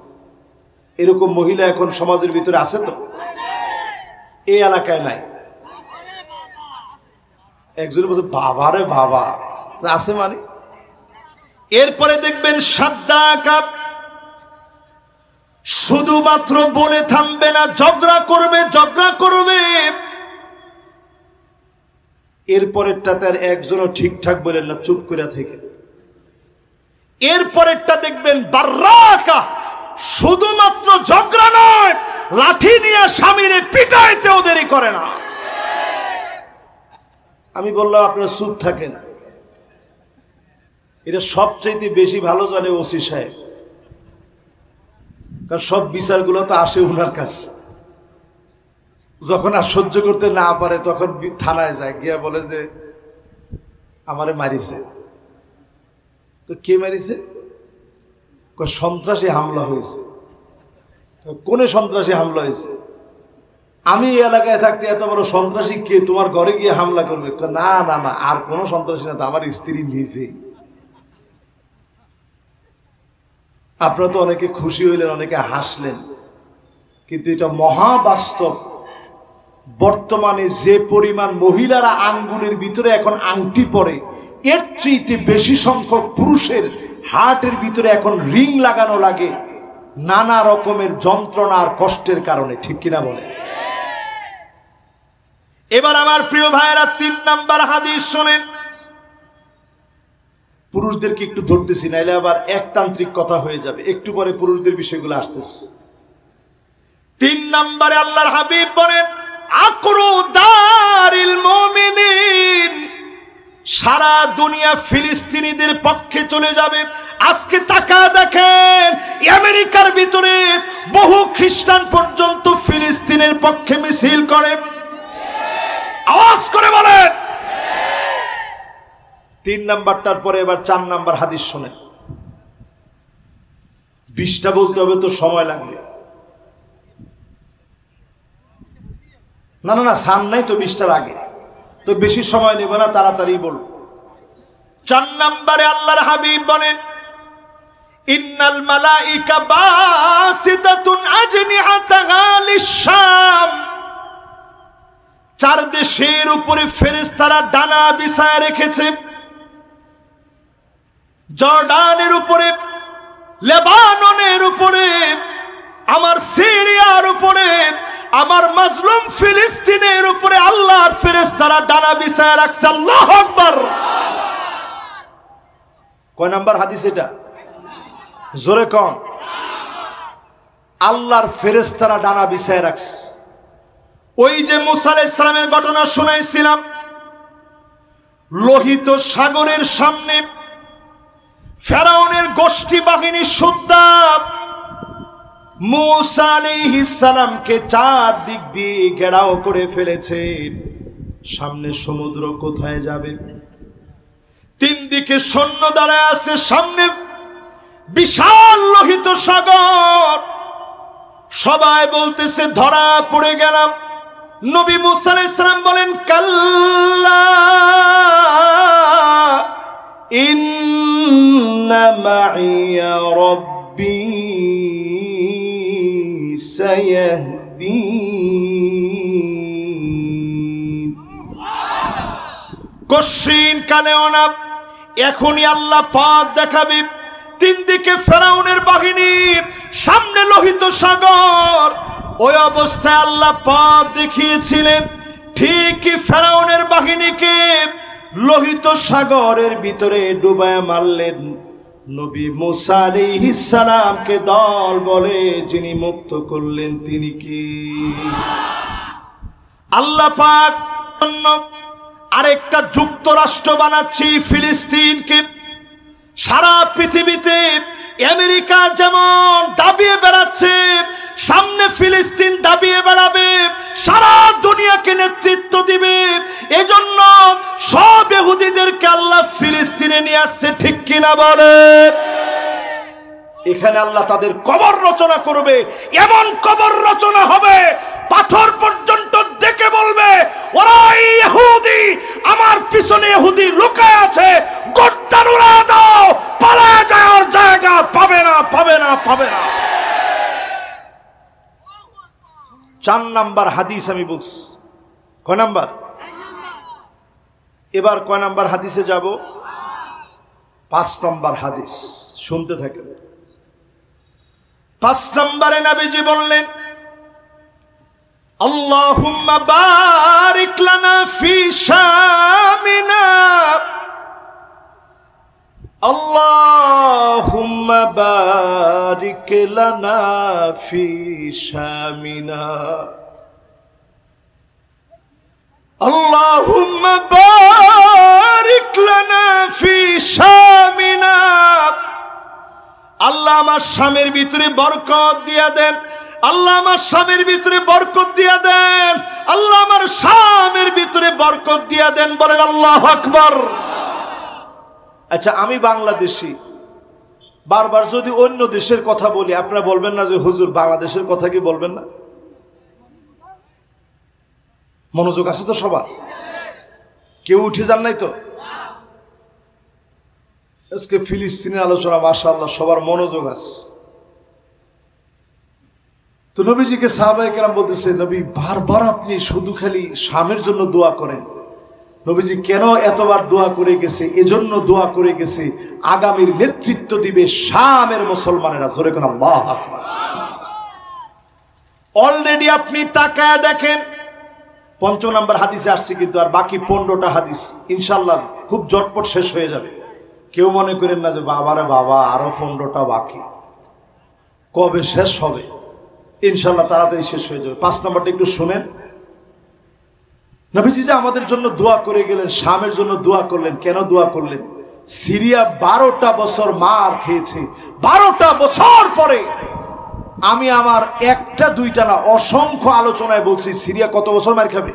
Speaker 1: এরকম মহিলা এখন সমাজের ভিতরে আছে তো? এই এলাকায় নাই। একজন বলছে বাবা রে বাবা, আছে মানে? এরপরে দেখবেন সাদ্দা কাপ, শুধুমাত্র বলে থামবে না, ঝগড়া করবে, ঝগড়া করবে। এরপরেরটা তার একজনও ঠিকঠাক বলেন না, চুপ করে থেকে। এরপরেরটা দেখবেন বার্রাকা, শুধুমাত্র ঝগড়া নয়, লাঠি নিয়ে স্বামীরে পিটাইতেও দেরি করে না। আমি বললাম আপনারা চুপ থাকেন। এটা সবচাইতে বেশি ভালো জানে ওসি সাহেব, কারণ সব বিচারগুলো তো আসে উনার কাছে। যখন আর সহ্য করতে না পারে তখন থানায় যায়, গিয়া বলে যে আমারে মারিছে। তো কে মারিছে? সন্ত্রাসী হামলা হয়েছে। কোনে সন্ত্রাসী হামলা হয়েছে? আমি এই এলাকায় থাকতে এত বড় সন্ত্রাসী কে তোমার ঘরে গিয়ে হামলা করবে? না না না, আর কোনো সন্ত্রাসী না, তো আমার স্ত্রী নিজেই। আপনারা তো অনেকে খুশি হইলেন, অনেকে হাসলেন, কিন্তু এটা মহাবাস্তব। বর্তমানে যে পরিমাণ মহিলারা আঙ্গুলের ভিতরে এখন আংটি পরে, এর চেয়ে বেশি সংখ্যক পুরুষের হার্টের ভিতরে এখন রিং লাগানো লাগে নানা রকমের যন্ত্রণা আর কষ্টের কারণে, ঠিক কিনা বলে? এবার আমার প্রিয় ভাইয়েরা 3 নাম্বার হাদিস শোনেন। পুরুষদেরকে একটু ধরতেছি, নাইলে আবার একতান্ত্রিক কথা হয়ে যাবে। একটু পরে পুরুষদের বিষয়গুলো আসতেছে। 3 নম্বরে আল্লাহর হাবিব বলেন, আকরু দারিল মুমিনিন, সারা দুনিয়া ফিলিস্তিনিদের পক্ষে চলে যাবে। আজকে তাকা দেখেন, আমেরিকার ভিতরে বহু খ্রিস্টান পর্যন্ত ফিলিস্তিনের পক্ষে মিছিল করে। আওয়াজ করে বলেন। 3 নাম্বারটার পরে এবার 4 নাম্বার হাদিস শোনেন। 20টা বলতে হবে তো সময় লাগবে। না না না, সান নাই তো 20টার আগে, তো বেশি সময় নেব না, তাড়াতাড়ি বলব। 4 নম্বরে আল্লাহর হাবিব বলেন, ইন্নাল মালাইকা বাসিতাতুন আজনিহাতাহা লিশ-শাম, 4 দেশের উপরে ফেরেশতারা ডানা বিছায় রেখেছে। জর্ডানের উপরে, লেবাননের উপরে, আমার সিরিয়ার উপরে, আমার মাজলুম ফিলিস্তিনের উপরে আল্লাহর ফেরেশতারা ডানা বিছায় রাখছে। আল্লাহু আকবার। কয় নাম্বার হাদিস এটা? জোরে কোন? আল্লাহর ফেরেশতারা ডানা বিছায় রাখছে। ওই যে মুসা আলাইহিস সালামের ঘটনা শোনাইছিলাম, লোহিত সাগরের সামনে ফেরাউনের গোষ্ঠী বাহিনী সুদ্ধা মুসা আলাইহিস সালামকে 4 দিক দিয়ে ঘেরাও করে ফেলেছে। সামনে সমুদ্র, কোথায় যাবে? 3 দিকে সৈন্য দাঁড়ায় আছে, সামনে বিশাল লোহিত সাগর। সবাই বলতেছে ধরা পড়ে গেলাম। নবী মুসা আলাইহিস সালাম বলেন, কাল্লা ইন্না মাইয়া রাব্বী সায়াহদিন। কশিন কালেও না, এখনই আল্লাহ পথ দেখাবে। 3 দিকে ফেরাউনের বাহিনী, সামনে লোহিত সাগর। ওই অবস্থায় আল্লাহ পথ দেখিয়েছিলেন। ঠিকই ফেরাউনের বাহিনীকে লোহিত সাগরের ভিতরে ডুবায় মারলেন। নবী মুসা আলাইহিস সালামকে দল বলে যিনি মুক্ত করলেন তিনি কি? আল্লাহ পাক আরেকটা যুক্তরাষ্ট্র বানাচ্ছি ফিলিস্তিনকে। সারা পৃথিবীতে আমেরিকা যেমন দাবিয়ে বেড়াচ্ছে, সামনে ফিলিস্তিন দাবিয়ে বেড়াবে, সারা দুনিয়াকে নেতৃত্ব দিবে। এজন্য সব ইহুদিদেরকে আল্লাহ ফিলিস্তিনে নিয়ে আসছে, ঠিক কিনা বলে? এখানে আল্লাহ তাদের কবর রচনা করবে। এমন কবর রচনা হবে, পাথর পর্যন্ত দেখে বলবে, ওরা ইহুদি, আমার পিছনে ইহুদি লুকায় আছে, গর্দান উড়া দাও, পালায় যাওয়ার জায়গা পাবে না, পাবে না, পাবে না। 4 নাম্বার হাদিস আমি বলছি। কয় নাম্বার? এবার কয় নাম্বার হাদিসে যাব? 5 নাম্বার হাদিস। শুনতে থাকেন। 5 নম্বরে নবীজি বললেন, আল্লাহুম্মা বারিক লানা ফি শামিনা, আল্লাহুম্মা বারিক লানা ফি শামিনা, আল্লাহুম্মা বারিক লানা ফি শামিনা। আল্লাহ আমার শামের ভিতরে বরকত দিয়া দেন, আল্লাহ আমার শামের ভিতরে বরকত দিয়া দেন, আল্লাহ আমার শামের ভিতরে বরকত দিয়া দেন। বলেন আল্লাহু আকবার। আচ্ছা, আমি বাংলাদেশি, বারবার যদি অন্য দেশের কথা বলি আপনারা বলবেন না যে হুজুর বাংলাদেশের কথা কি বলবেন না? মনোযোগ আছে তো সবার? কেউ উঠে যান নাই তো? আজকে ফিলিস্তিনের আলোচনা মাশাআল্লাহ সবার মনোযোগ আছে। তো নবীজিকে সাহাবায়ে কেরাম বলতেছে, নবী বারবার আপনি শুধু খালি শামের জন্য দোয়া করেন। নবীজি কেন এতবার দোয়া করে গেছে? এজন্য দোয়া করে গেছে আগামীর নেতৃত্ব দিবে শামের মুসলমানেরা। জোরে কোন আল্লাহু আকবার। অলরেডি আপনি তাকায় দেখেন 5 নম্বর হাদিসে আসছে, কিন্তু আর বাকি 15টা হাদিস ইনশাআল্লাহ খুব জটপট শেষ হয়ে যাবে। কেউ মনে করেন না যে বাবারে বাবা আরো 15টা বাকি, কবে শেষ হবে? ইনশাআল্লাহ তাড়াতাড়ি শেষ হয়ে যাবে। 5 নম্বরটা একটু শুনেন। নবীজি যে আমাদের জন্য দোয়া করে গেলেন, শামের জন্য দোয়া করলেন। কেন দোয়া করলেন? সিরিয়া 12টা বছর মার খেয়েছে। 12টা বছর পরে আমি আমার একটা দুইটা না অসংখ্য আলোচনায় বলছি সিরিয়া কত বছর মার খাবে।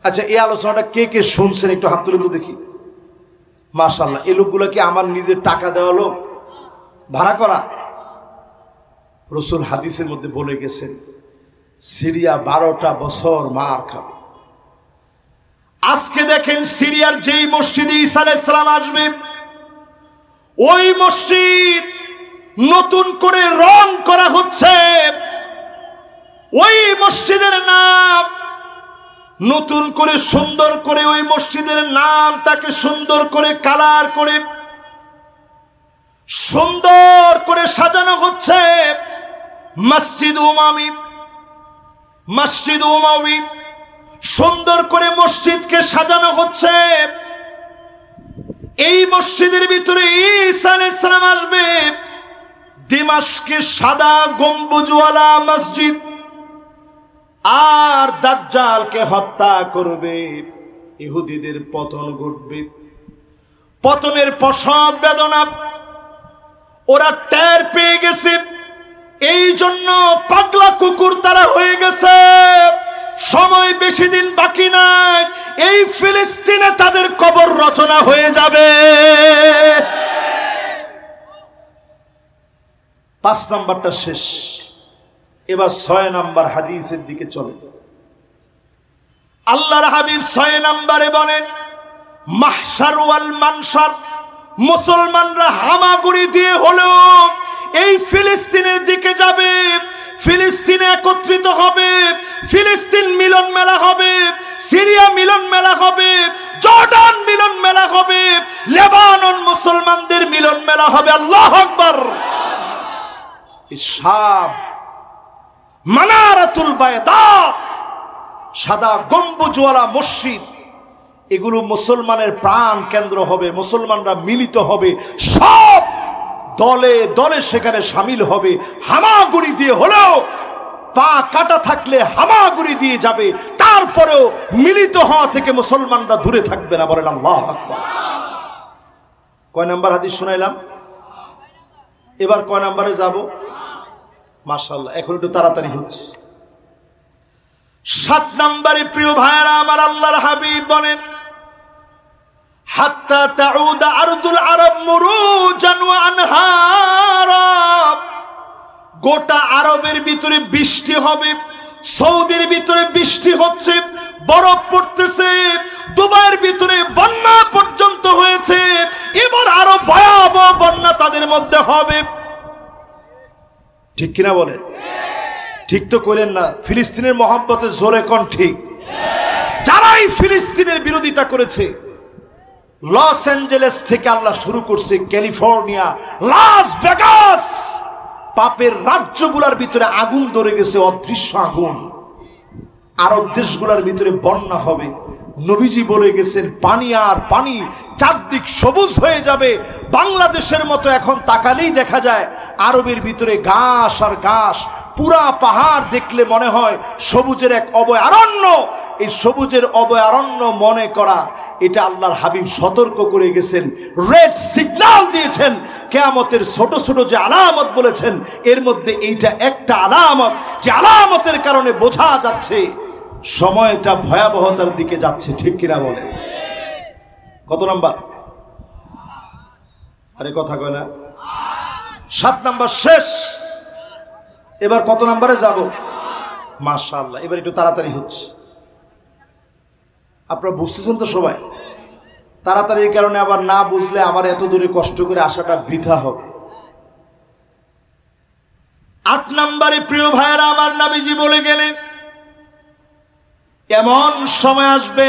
Speaker 1: আচ্ছা, এই আলোচনাটা কে কে শুনছেন একটু হাত তুলেন তো দেখি। মাশাআল্লাহ, এই লোকগুলো কি আমার নিজের টাকা দেওয়া লোক, ভাড়া করা? রাসূল হাদিসের মধ্যে বলে গেছেন সিরিয়া 12টা বছর মার খাবে। আজকে দেখেন সিরিয়ার যেই মসজিদে ঈসা আলাইহিস সালাম আসবে, ওই মসজিদ নতুন করে রং করা হচ্ছে। ওই মসজিদের নাম নতুন করে সুন্দর করে, ওই মসজিদের নামটাকে সুন্দর করে কালার করে সুন্দর করে সাজানো হচ্ছে মসজিদ উমামি। মসজিদ উমামি সুন্দর করে মসজিদকে সাজানো হচ্ছে। এই মসজিদের ভিতরে ঈসা আলাইহিস সালাম আসবে। দিমাশকে সাদা গম্বুজওয়ালা মসজিদ, আর দাজ্জালকে হত্যা করবে। ইহুদিদের পতন ঘটবে। পতনের প্রসব বেদনা ওরা টের পেয়ে গেছে, এই জন্য পাগলা কুকুর তারা হয়ে গেছে। সময় বেশি দিন বাকি নাই, এই ফিলিস্তিনে তাদের কবর রচনা হয়ে যাবে। 5 নম্বরটা শেষ, এবার 6 নম্বর হাদিসের দিকে চলে। আল্লাহর হাবিব 6 নম্বরে বলেন, মাহশার ওয়াল মানশার, মুসলমানরা হামাগুড়ি দিয়ে হলেও এই ফিলিস্তিনের দিকে যাবে। ফিলিস্তিনে একত্রিত হবে, ফিলিস্তিন মিলন মেলা হবে, সিরিয়া মিলন মেলা হবে, জর্ডান মিলন মেলা হবে, লেবানন মুসলমানদের মিলন মেলা হবে। আল্লাহু আকবার। শাম মানারাতুল বায়দা, সাদা গম্বুজওয়ালা মসজিদ, এগুলো মুসলমানের প্রাণ কেন্দ্র হবে। মুসলমানরা মিলিত হবে, সব দলে দলে সেখানে শামিল হবে। হামাগুড়ি দিয়ে হলেও, পা কাটা থাকলে হামাগুড়ি দিয়ে যাবে, তারপরেও মিলিত হওয়া থেকে মুসলমানরা দূরে থাকবে না। বলেন আল্লাহু আকবার। কয় নাম্বার হাদিস শুনাইলাম? এবার কয় নাম্বারে যাব? মাশাআল্লাহ, এখন একটু তাড়াতাড়ি হচ্ছে। 7 নম্বরে প্রিয় ভাইরা আমার, আল্লাহর হাবিব বলেন, হাত্তা তাউদা আরদুল আরব মুরুজান ওয়া আনহারা, গোটা আরবের ভিতরে বৃষ্টি হবে। সৌদির ভিতরে বৃষ্টি হচ্ছে, বরফ পড়তেছে, দুবাইয়ের ভিতরে বন্যা পর্যন্ত হয়েছে। এবার আরো ভয়াবহ বন্যা তাদের মধ্যে হবে। ঠিক কিনা বলেন? ঠিক তো করেন না? ফিলিস্তিনের মহব্বতে জোরে কোন ঠিক? যারাই ফিলিস্তিনের বিরোধিতা করেছে, লস অ্যাঞ্জেলেস থেকে আল্লাহ শুরু করছে, ক্যালিফোর্নিয়া, লাস ভেগাস, পাপের রাজ্যগুলোর ভিতরে আগুন ধরে গেছে, অদৃশ্য আগুন। আরব দেশগুলোর ভিতরে বন্যা হবে। নবীজি বলে গেছেন পানি আর পানি, চারদিক সবুজ হয়ে যাবে। বাংলাদেশের মতো এখন তাকালেই দেখা যায় আরবের ভিতরে ঘাস আর ঘাস, পুরা পাহাড় দেখলে মনে হয় সবুজের এক অভয়ারণ্য। এই সবুজের অভয়ারণ্য মনে করা, এটা আল্লাহর হাবিব সতর্ক করে গেছেন, রেড সিগন্যাল দিয়েছেন। কিয়ামতের ছোট ছোট যে আলামত বলেছেন, এর মধ্যে এইটা একটা আলামত, যে আলামতের কারণে বোঝা যাচ্ছে সময়টা ভয়াবহতার দিকে যাচ্ছে। ঠিক কিনা বলে? কত নাম্বার? আরে কথা কয় না। 7 নাম্বার শেষ। এবার কত নাম্বারে যাব? মাশাআল্লাহ, এবার একটু তাড়াতাড়ি হচ্ছে। আপনারা বুঝতেছেন তো সবাই? তাড়াতাড়ির কারণে আবার না বুঝলে আমার এত দূরে কষ্ট করে আসাটা বৃথা হবে। 8 নাম্বারে প্রিয় ভাইয়েরা আমার, নবীজি বলে গেলেন এমন সময় আসবে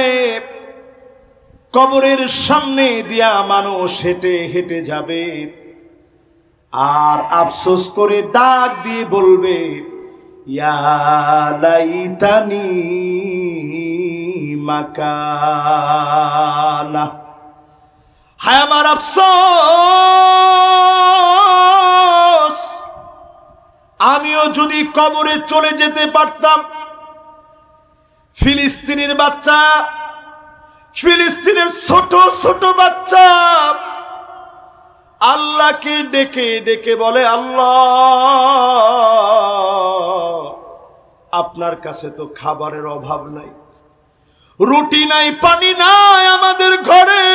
Speaker 1: কবরের সামনে দিয়া মানুষ হেঁটে হেঁটে যাবে আর আফসোস করে ডাক দিয়ে বলবে, ইয়া লাইতানি মাকানা, হায় আমার আফসোস, আমিও যদি কবরে চলে যেতে পারতাম। ফিলিস্তিনের বাচ্চা, ফিলিস্তিনের ছোট ছোট বাচ্চা আল্লাহকে ডেকে ডেকে বলে, আল্লাহ আপনার কাছে তো খাবারের অভাব নাই, রুটি নাই, পানি নাই আমাদের ঘরে,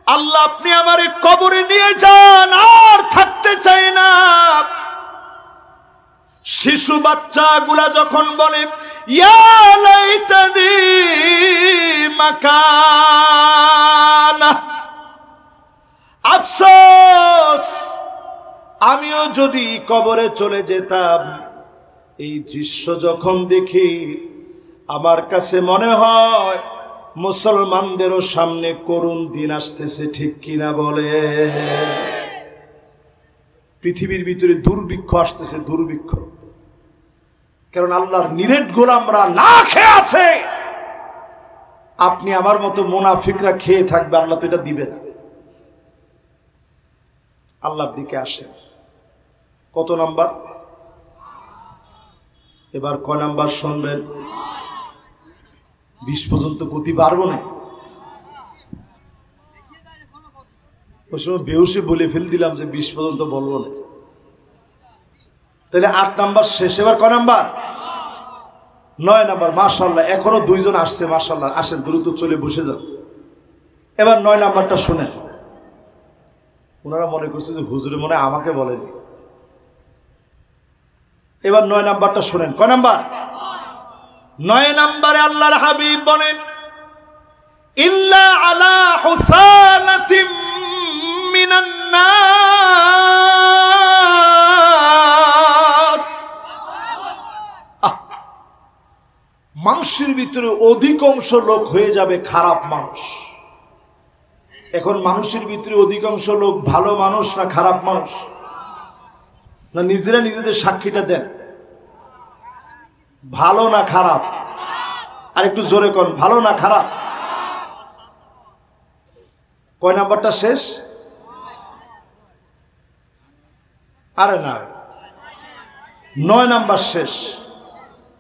Speaker 1: আল্লাহ আপনি আমারে কবরে নিয়ে যান, আর থাকতে চাই না। শিশু বাচ্চাগুলা যখন বলে, ইয়া লাইতানি মাকানা, আফসোস আমিও যদি কবরে চলে যেতাম। এই দৃশ্য যখন দেখি আমার কাছে মনে হয় মুসলমানদেরও সামনে করুণ দিন আসতেছে। ঠিক কিনা বলে? পৃথিবীর ভিতরে দুর্ভিক্ষ আসতেছে, দুর্ভিক্ষ। কারণ আল্লাহর নিরেট গোলামরা না খেয়ে আছে। আপনি আমার মতো মুনাফিকরা খেয়ে থাকবে, আল্লাহ তো এটা দিবে না। আল্লাহর দিকে আসেন। কত নাম্বার? এবার ক নাম্বার শুনবেন? 20 পর্যন্ত গতি পারবো না। ওই সময় বেহুশে বলে ফেল দিলাম যে 20 পর্যন্ত বলবো না। তাহলে 8 নাম্বার শেষ। এবার ক নাম্বার? 9 নাম্বার। মাশাআল্লাহ, এখনো 2 জন আসছে। মাশাআল্লাহ, আসেন, দ্রুত চলে বসে যান। এবার 9 নাম্বারটা শুনেন। ওনারা মনে করছে যে হুজুরে মনে আমাকে বলেনি। এবার 9 নাম্বারটা শুনেন। ক নাম্বার? 9 নাম্বারে আল্লাহর হাবিব বলেন, ইল্লা আলা হুসালাতিম মিনান নাস, মানুষের ভিতরে অধিকাংশ লোক হয়ে যাবে খারাপ মানুষ। এখন মানুষের ভিতরে অধিকাংশ লোক ভালো মানুষ না খারাপ মানুষ? না নিজেরা নিজেদের সাক্ষীটা দেন, ভালো না খারাপ? আর একটু জোরে কোন, ভালো না খারাপ? কয় নাম্বারটা শেষ? আরে না, 9 নাম্বার শেষ।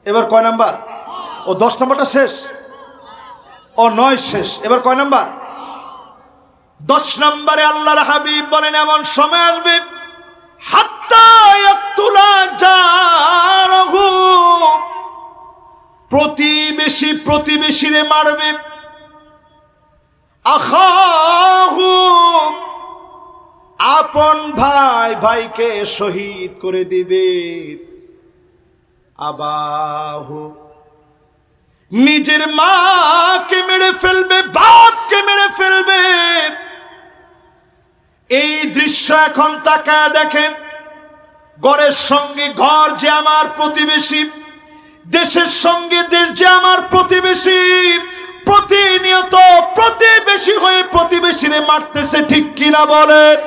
Speaker 1: এবার কয় নাম্বার? ও 10 নাম্বারটা শেষ। ও 9 শেষ। এবার কয় নাম্বার? 10 নাম্বারে আল্লাহর হাবিব বলেন এমন সময় আসবে, হাত্তা ইয়াকতুলা জারহু, প্রতিবেশী প্রতিবেশীরে মারবে, আখাহু, আপন ভাই ভাইকে শহীদ করে দিবে, আবাহু, নিজের মাকে মেরে ফেলবে, বাপকে মেরে ফেলবে। এই দৃশ্য এখন তাকায় দেখেন, ঘরের সঙ্গে ঘর যে আমার প্রতিবেশী, দেশের সঙ্গে দেশ যে আমার প্রতিবেশী, প্রতিনিয়ত প্রতিবেশী হয়ে প্রতিবেশীরে মারতেছে। ঠিক কিনা বলেন?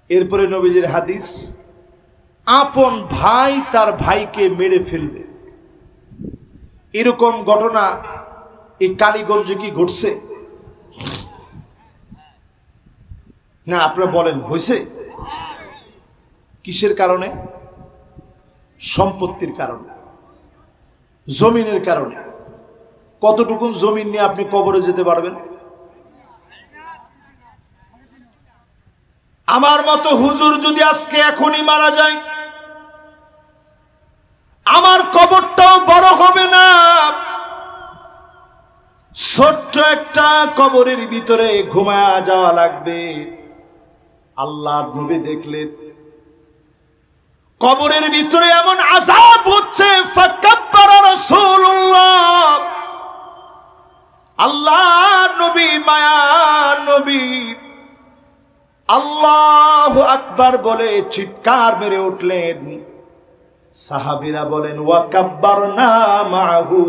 Speaker 1: এরপরে নবীজির হাদিস, আপন ভাই তার ভাইকে মেরে ফেলবে। এরকম ঘটনা এই কালীগঞ্জে কি ঘটছে? না, আপনারা বলেন হয়েছে? কিসের কারণে? সম্পত্তির কারণে, জমিনের কারণে। কতটুকুন জমিন নিয়ে আপনি কবরে যেতে পারবেন? আমার মতো হুজুর যদি আজকে এখনই মারা যায়, আমার কবরটাও বড় হবে না, ছোট্ট একটা কবরের ভিতরে ঘুমায়া যাওয়া লাগবে। আল্লাহর নবী দেখলেন কবরের ভিতরে এমন আযাব হচ্ছে, ফাকাব্বারা রাসূলুল্লাহ, আল্লাহর নবী, মায়ার নবী আল্লাহু আকবার বলে চিৎকার মেরে উঠলেন। সাহাবীরা বলেন ওয়া কাব্বারনা মাহু,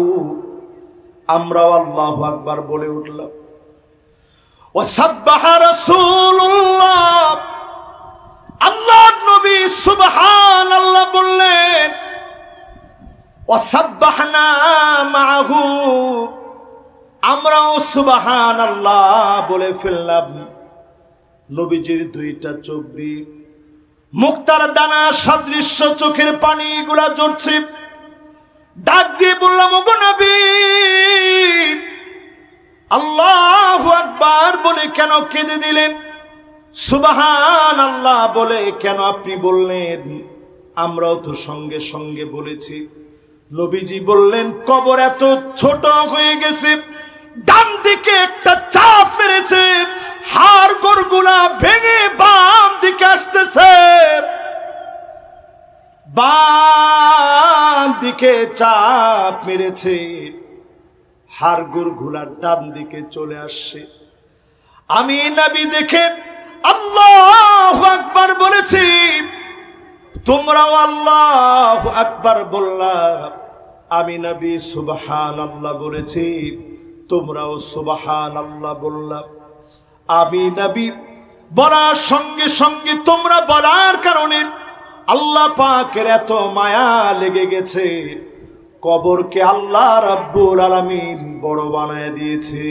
Speaker 1: আমরাও আল্লাহু আকবার বলে উঠলাম। ওয়া সাব্বাহা রাসূলুল্লাহ, আল্লাহর নবী সুবহানাল্লাহ বললেন। ওয়া সাব্বাহনা মাহু, আমরাও সুবহানাল্লাহ বলে ফেললাম। নবীজির দুইটা চোখ দিয়ে মুক্তার দানা সদৃশ্য চোখের পানিগুলা ঝরছে। ডাক দিয়ে বললাম, ওগো নবী, আল্লাহু আকবার বলে কেন কেঁদে দিলেন? সুবহানাল্লাহ বলে কেন আপনি বললেন? আমরাও তো সঙ্গে সঙ্গে বলেছি। নবীজি বললেন, কবর এত ছোট হয়ে গেছে, ডান দিকে একটা চাপ মেরেছে, হাড় গোড়গুলা ভেঙে বাম দিকে আসতেছে, বাম দিকে চাপ মেরেছে, হাড় গোড়গুলা ডান দিকে চলে আসছে। আমি নবী দেখে আল্লাহু আকবার বলেছি, তোমরাও আল্লাহু আকবার বললা। আমি নবী সুবহানাল্লাহ বলেছি, তোমরাও সুবহানাল্লাহ বললা। আমি নবী বলার সঙ্গে সঙ্গে তোমরা বলার কারণে আল্লাহ পাকের এত মায়া লেগে গেছে, কবরকে আল্লাহ রাব্বুল আলামিন বড় বানায় দিয়েছে।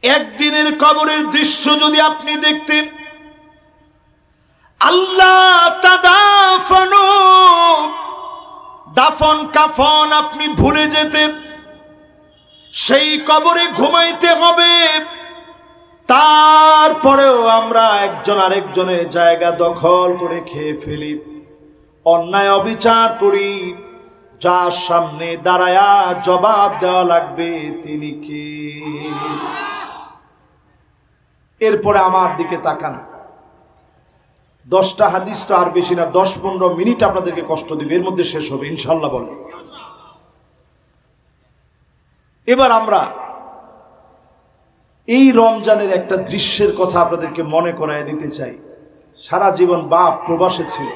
Speaker 1: একদিনের কবরের দৃশ্য যদি আপনি দেখতেন, আল্লাহ তাদাফানু, দাফন কাফন আপনি ভুলে যেতেন। সেই কবরে ঘুমাইতে হবে, তারপরেও আমরা একজন আরেকজনের জায়গা দখল করে খেয়ে ফেলি, অন্যায় অবিচার করি। যার সামনে দাঁড়ায়া জবাব দেওয়া লাগবে তিনি কে? এরপরে আমার দিকে তাকান। 10টা হাদিস তো আর বেশি না, 10-15 মিনিট আপনাদেরকে কষ্ট দিবে, এর মধ্যে শেষ হবে ইনশাল্লাহ বলেন। এবার আমরা এই রমজানের একটা দৃশ্যের কথা আপনাদেরকে মনে করায় দিতে চাই। সারা জীবন বাপ প্রবাসে ছিল,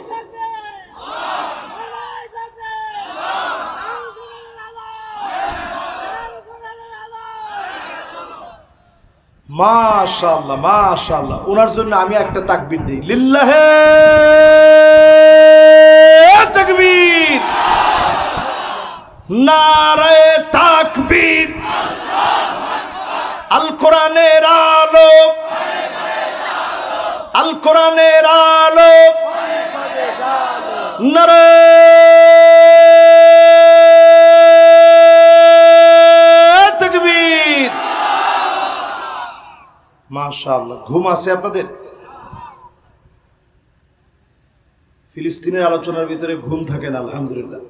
Speaker 1: মাশাআল্লাহ মাশাআল্লাহ। ওনার জন্য আমি একটা তাকবীর দিই, লিল্লাহে তাকবীর, নারায়ে তাকবীর। আল কোরআনের আলো, আল কোরআনের আলো, নারায়ে তাকবীর। মাশাআল্লাহ। ঘুম আছে আপনাদের? ফিলিস্তিনের আলোচনার ভিতরে ঘুম থাকে না আলহামদুলিল্লাহ।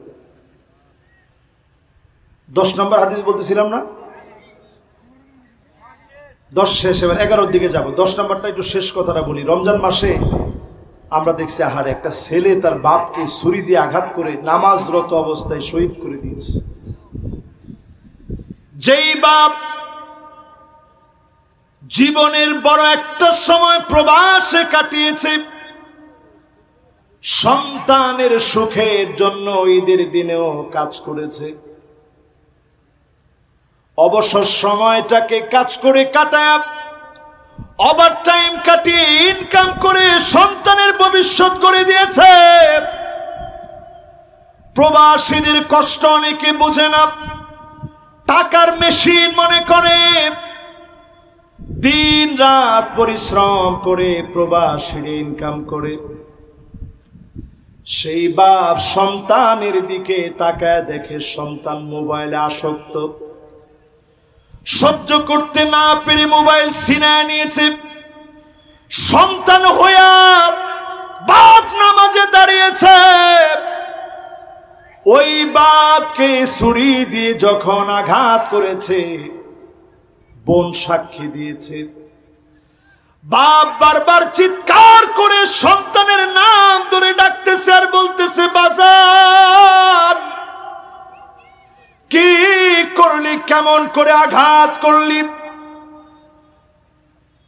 Speaker 1: 10 নম্বর হাদিস বলতেছিলাম না, 10 শেষ, এবার 11-র দিকে যাব। 10 নম্বরটা একটু শেষ কথাটা বলি। রমজান মাসে আমরা দেখছি আহারে, একটা ছেলে তার বাপকে ছুরি দিয়ে আঘাত করে নামাজরত অবস্থায় শহীদ করে দিয়েছে। যেই বাপ জীবনের বড় একটা সময় প্রবাসে কাটিয়েছে, সন্তানের সুখের জন্য ঈদের দিনেও কাজ করেছে, অবসর সময়টাকে কাজ করে কাটায় ওভার টাইম কাটিয়ে ইনকাম করে সন্তানের ভবিষ্যৎ করে দিয়েছে। প্রবাসীদের কষ্ট অনেকে বোঝে না, টাকার মেশিন মনে করে। দিন রাত পরিশ্রম করে প্রবাসীরা ইনকাম করে। সেই বাপ সন্তানের দিকে তাকায় দেখে সন্তান মোবাইলে আসক্ত, সহ্য করতে না পেরে মোবাইল ছিনায় নিয়েছে। সন্তান হইয়া বাপ নামাজে দাঁড়িয়েছে, ওই বাপকে ছুরি দিয়ে যখন আঘাত করেছে, বোন সাক্ষী দিয়েছে। বাপ বারবার চিৎকার করে সন্তানের নাম ধরে ডাকতেছে আর বলতেছে, বাজার কি করলি, কেমন করে আঘাত করলি।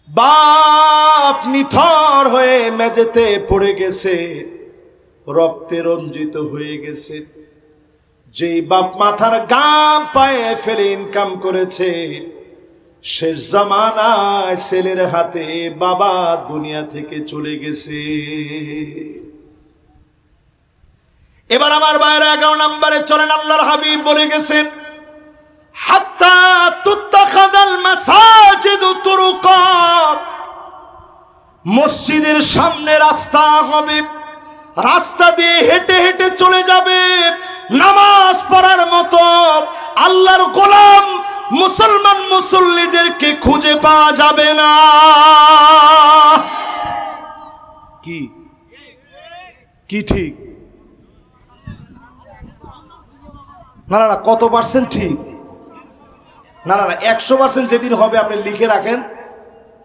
Speaker 1: বাপ নিথর হয়ে মেঝেতে পড়ে গেছে, রক্তে রঞ্জিত হয়ে গেছে। যেই বাপ মাথার গাম পায়ে ফেলে ইনকাম করেছে, শেষ জামানায় ছেলের হাতে বাবা দুনিয়া থেকে চলে গেছে। এবার আমার ভাইরা 11 নম্বরে চলেন। আল্লাহর হাবিব বলে গেছেন, হাত্তা তুত্তাখাযাল মাসাজিদু তুরুকা, মসজিদের সামনে রাস্তা হবে, রাস্তা দিয়ে হেঁটে হেঁটে চলে যাবে। নামাজ পড়ার মতো আল্লাহর গোলাম মুসলমান মুসল্লিদেরকে খুঁজে পাওয়া যাবে না। কি কি ঠিক? না না না, কত পার্সেন্ট ঠিক? না না না, 100% যেদিন হবে আপনি লিখে রাখেন।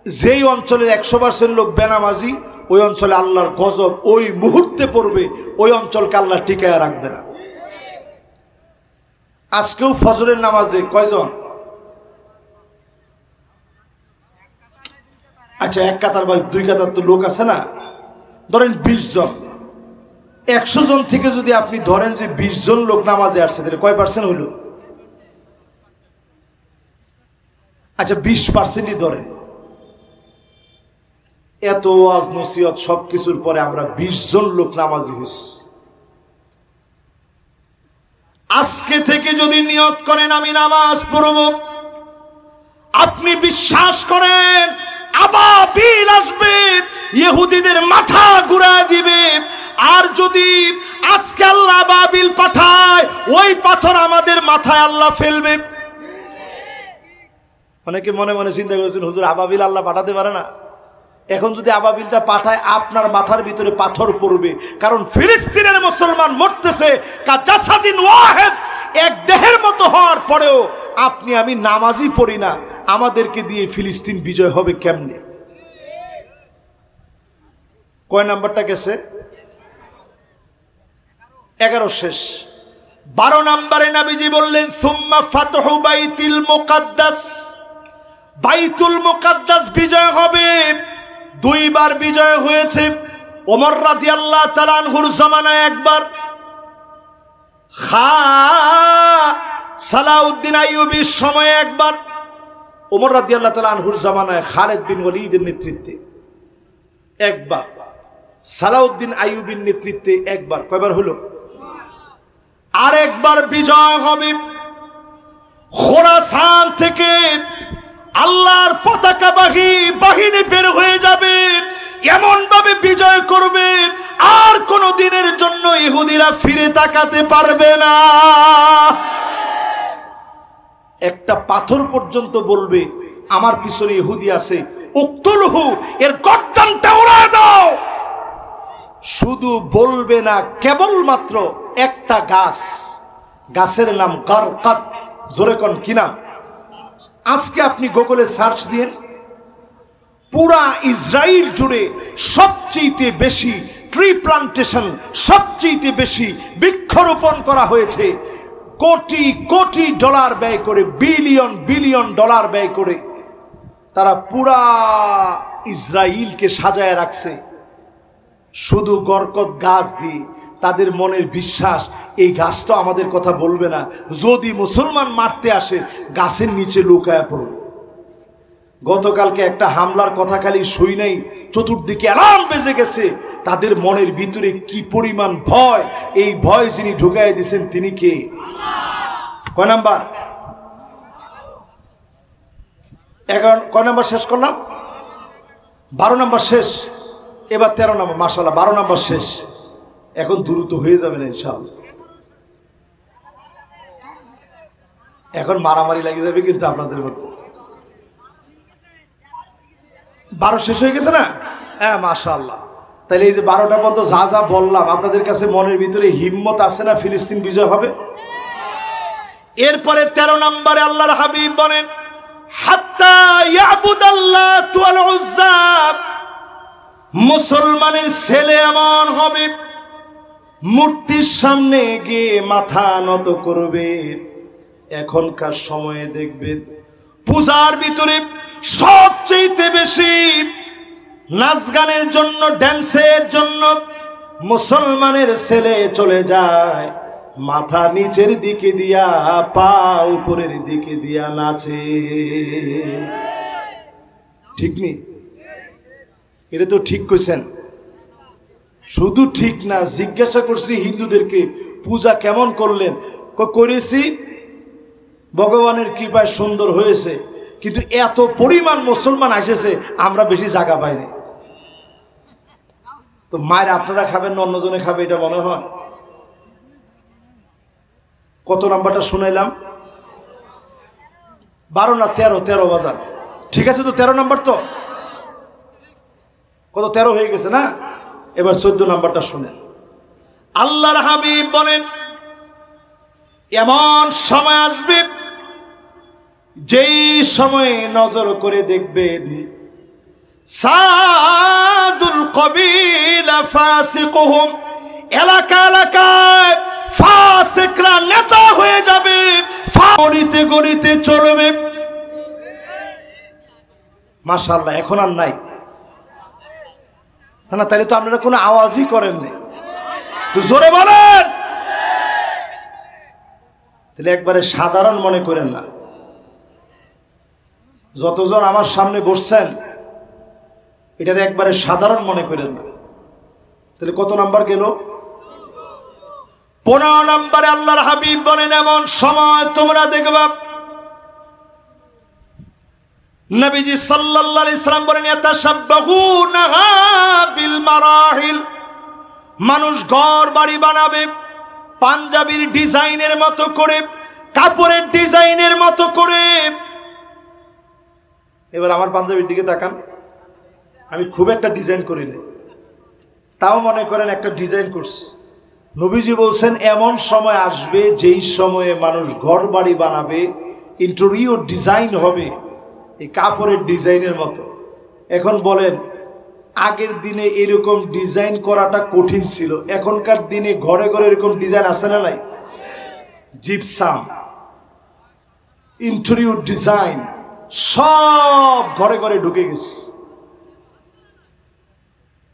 Speaker 1: যেই অঞ্চলের 100% লোক বেনামাজি, ওই অঞ্চলে আল্লাহর গজব ওই মুহূর্তে পড়বে, ওই অঞ্চলকে আল্লাহ টিকায় রাখবে না। আজকেও ফজরের নামাজে কয়জন? আচ্ছা, এক কাতার বা 2 কাতার তো লোক আছে না, ধরেন 20 জন। 100 জন থেকে যদি আপনি ধরেন যে 20 জন লোক নামাজে আসছে, তাহলে কয় পার্সেন্ট হইল? আচ্ছা, 20%ই ধরেন। এত ওয়াজ নসিহত সবকিছুর পরে আমরা 20 জন লোক নামাজি হইছি। আজকে থেকে যদি নিয়ত করেন আমি নামাজ পড়ব, আপনি বিশ্বাস করেন আবাবিল আসবে, ইহুদিদের মাথা ঘুরায় দিবে। আর যদি আজকে আল্লাহ আবাবিল পাঠায়, ওই পাথর আমাদের মাথায় আল্লাহ ফেলবে। অনেকে মনে মনে চিন্তা করেছেন, হুজুর আবাবিল আল্লাহ পাঠাতে পারে না। এখন যদি আবাবিলটা পাঠায়, আপনার মাথার ভিতরে পাথর পড়বে। কারণ ফিলিস্তিনের মুসলমান মরতেছে কাজাসাদিন ওয়াহিদ, এক দেহের মতো হওয়ার পরেও আপনি আমি নামাজই পড়ি না, আমাদেরকে দিয়ে ফিলিস্তিন বিজয় হবে কেমনে? কয় নাম্বারটা গেছে? 11 শেষ। 12 নম্বরে নবীজি বললেন, সুম্মা ফাতহু বাইতুল মুকাদ্দাস, বাইতুল মুকাদ্দাস বিজয় হবে। 2 বার বিজয় হয়েছে। ওমর রাদিয়াল্লাহু তাআলা আনহুর জামানায় একবার, সালাউদ্দিন আইয়ুবীর সময়ে একবার, ওমর রাদিয়াল্লাহু তাআলা আনহুর জামানায় খালিদ বিন ওয়ালিদের নেতৃত্বে একবার, সালাউদ্দিন আইয়ুবীর নেতৃত্বে একবার। কয়বার হলো? আর একবার বিজয় হবে। খোরাসান থেকে আল্লাহর পতাকাবাহী বাহিনী বের হয়ে যাবে, এমন ভাবে বিজয় করবে আর কোন দিনের জন্য ইহুদিরা ফিরে তাকাতে পারবে না। একটা পাথর পর্যন্ত বলবে আমার পিছনে ইহুদি আছে, উকতুলহু, এর গর্দানটা উড়ায় দাও। শুধু বলবে না, কেবলমাত্র একটা গাছ, গাছের নাম গারকাত। জোরে কোন কি নাম? আজকে আপনি গুগলে সার্চ দিন, পুরা ইসরায়েল জুড়ে সবচেয়ে বেশি ট্রি প্লান্টেশন, সবচেয়ে বেশি বৃক্ষরোপণ করা হয়েছে। কোটি কোটি ডলার ব্যয় করে, বিলিয়ন বিলিয়ন ডলার ব্যয় করে তারা পুরা ইসরায়েলকে সাজায় রাখছে শুধু বরকত গাছ দিয়ে। তাদের মনের বিশ্বাস, এই গাছ তো আমাদের কথা বলবে না, যদি মুসলমান মারতে আসে গাছের নিচে লুকায়া পড়বে। গতকালকে একটা হামলার কথা খালি শুই নাই, চতুর্দিকে অ্যালার্ম বেজে গেছে। তাদের মনের ভিতরে কি পরিমাণ ভয়, এই ভয় যিনি ঢুকাই দিয়েছেন তিনি কে? কয় নাম্বার? 11 কয় নাম্বার শেষ করলাম? 12 নাম্বার শেষ, এবার 13 নাম্বার। মাশাআল্লাহ, 12 নাম্বার শেষ। এখন দ্রুত হয়ে যাবে না ইনশাআল্লাহ। এখন মারামারি লেগে যাবে কিন্তু আপনাদের মধ্যে। 12 শেষ হয়ে গেছে না? হ্যাঁ মাশাআল্লাহ। তাহলে এই যে 12টা পর্যন্ত যা যা বললাম, আপনাদের কাছে মনের ভিতরে হিম্মত আছে না ফিলিস্তিন বিজয় হবে? এরপরে 13 নম্বরে আল্লাহর হাবিব বলেন, হাত্তা ইয়াবুদাল্লাতু ওয়াল উজ্জা, মুসলমানের ছেলে এমন হবে মূর্তির সামনে গিয়ে মাথা নত করবে। এখনকার সময়ে দেখবেন পূজার ভিতরে সবচেয়ে বেশি নাচ গানের জন্য, ড্যান্সের জন্য মুসলমানের ছেলে চলে যায় মাথা নিচের দিকে দিয়া, পা উপরের দিকে দিয়া নাচে। ঠিক নেই? এটা তো ঠিক কইছেন। শুধু ঠিক না, জিজ্ঞাসা করছি হিন্দুদেরকে পূজা কেমন করলেন, করেছি ভগবানের কৃপায় সুন্দর হয়েছে, কিন্তু এত পরিমাণ মুসলমান এসেছে আমরা বেশি জায়গা পাইনি। তো মায়ের আপনারা খাবেন না অন্যজনে খাবে, এটা মনে হয়? কত নাম্বারটা শুনাইলাম? 12 না 13 বাজার, ঠিক আছে তো 13 নাম্বার। তো কত 13 হয়ে গেছে না? এবার 14 নাম্বারটা শুনেন। আল্লাহর হাবিব বলেন, এমন সময় আসবে যেই সময়ে নজর করে দেখবেন সাদুল কবিলা ফাসিকুহুম, এলাকা এলাকায় ফাসিকরা নেতা হয়ে যাবে, গলিতে গলিতে চলবে। মাশাআল্লাহ, এখন আর নাই না? তাহলে তো আপনারা কোনো আওয়াজই করেননি, তো জোরে বলেন। তাহলে একবারে সাধারণ মনে করেন না। যতজন আমার সামনে বসছেন এটার একবারে সাধারণ মনে করেন না। তাহলে কত নাম্বার গেল? 15 নম্বরে আল্লাহর হাবিব বলেন, এমন সময় তোমরা দেখবা, নবীজি সাল্লাল্লাহু আলাইহি সাল্লাম বলেন, ইয়াতাশাব্বাহুনা বিল মারাহিল, মানুষ ঘর বাড়ি বানাবে পাঞ্জাবির ডিজাইনের মতো করে, কাপড়ের ডিজাইনের মতো করে। এবার আমার পাঞ্জাবির দিকে তাকান, আমি খুব একটা ডিজাইন করি না, তাও মনে করেন একটা ডিজাইন করছি। নবীজি বলছেন এমন সময় আসবে যেই সময়ে মানুষ ঘর বাড়ি বানাবে, ইন্টেরিয়র ডিজাইন হবে এই কাপড়ের ডিজাইনের মতো। এখন বলেন, আগের দিনে এরকম ডিজাইন করাটা কঠিন ছিল, এখনকার দিনে ঘরে ঘরে এরকম ডিজাইন আছে না নাই? জিপসাম, ইন্টেরিয়র ডিজাইন সব ঘরে ঘরে ঢুকে গেছে।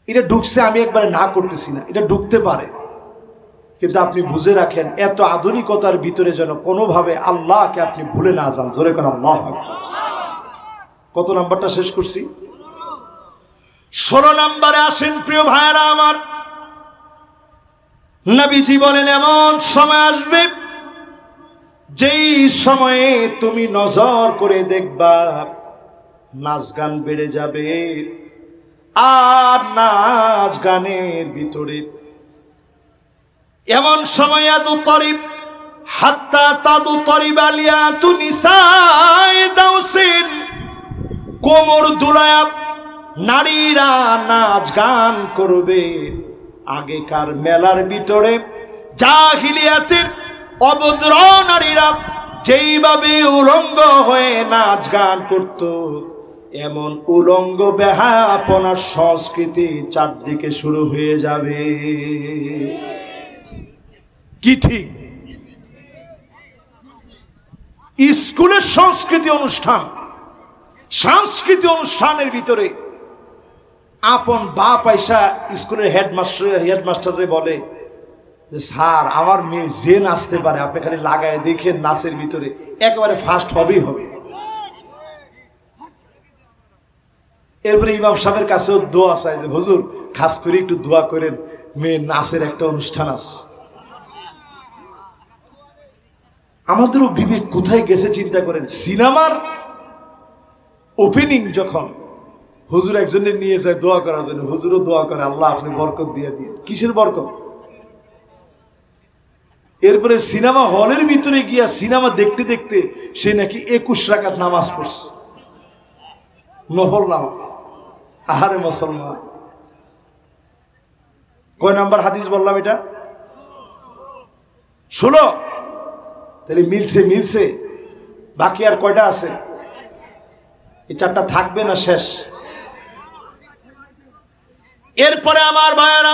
Speaker 1: এটা ঢুকছে, আমি একবারে না করতেছি না, এটা ঢুকতে পারে, কিন্তু আপনি বুঝে রাখেন এত আধুনিকতার ভিতরে যেন কোনোভাবে আল্লাহকে আপনি ভুলে না যান। জোরে কোন আল্লাহ। কত নাম্বারটা শেষ করছি? 16 নম্বরে আসেন প্রিয় ভাইরা আমার। নবীজি বলেন, এমন সময় আসবে যেই সময়ে তুমি নজর করে দেখবা নাচ গান বেড়ে যাবে, আর নাচ গানের ভিতরে এমন সময় আদু তরিব হাত্তা তাদু তরিব আলিয়াতু নিসায়ে দাউসিন, কোমর দুলায়া নারীরা নাচ গান করবে। আগেকার মেলার ভিতরে জাহিলিয়াতের অভদ্র নারীরা যেইভাবে উলঙ্গ হয়ে নাচ গান করত, এমন উলঙ্গ বেহায়াপনার সংস্কৃতি চারদিকে শুরু হয়ে যাবে। কি ঠিক? স্কুলের সংস্কৃতি অনুষ্ঠান, সাংস্কৃতিক অনুষ্ঠানের ভিতরে আপন বাপ আইসা স্কুলের হেডমাস্টারে বলে যে স্যার আমার মেয়ে যে নাচতে পারে, আপনি খালি লাগায় দেখেন নাচের ভিতরে একেবারে ফার্স্ট হবেই হবে। এরপরে ইমাম সাহেবের কাছেও দোয়া চাই যে হুজুর খাস করে একটু দোয়া করেন, মেয়ে নাচের একটা অনুষ্ঠান আছে। আমাদেরও বিবেক কোথায় গেছে চিন্তা করেন। সিনেমার ওপেনিং যখন হুজুর একজনের নিয়ে যায় দোয়া করার জন্য, হুজুরও দোয়া করে আল্লাহ আপনি বরকত দিয়ে দিন। কিসের বরকত? এরপরে সিনেমা হলের ভিতরে গিয়া সিনেমা দেখতে দেখতে সে নাকি 21 রাকাত নামাজ পড়ছে, নফল নামাজ। আহারে মুসলমান, কয় নাম্বার হাদিস বললাম এটা? 16। তাহলে মিলছে। বাকি আর কয়টা আছে? এই 4টা থাকবে না শেষ? এরপরে আমার ভাইয়েরা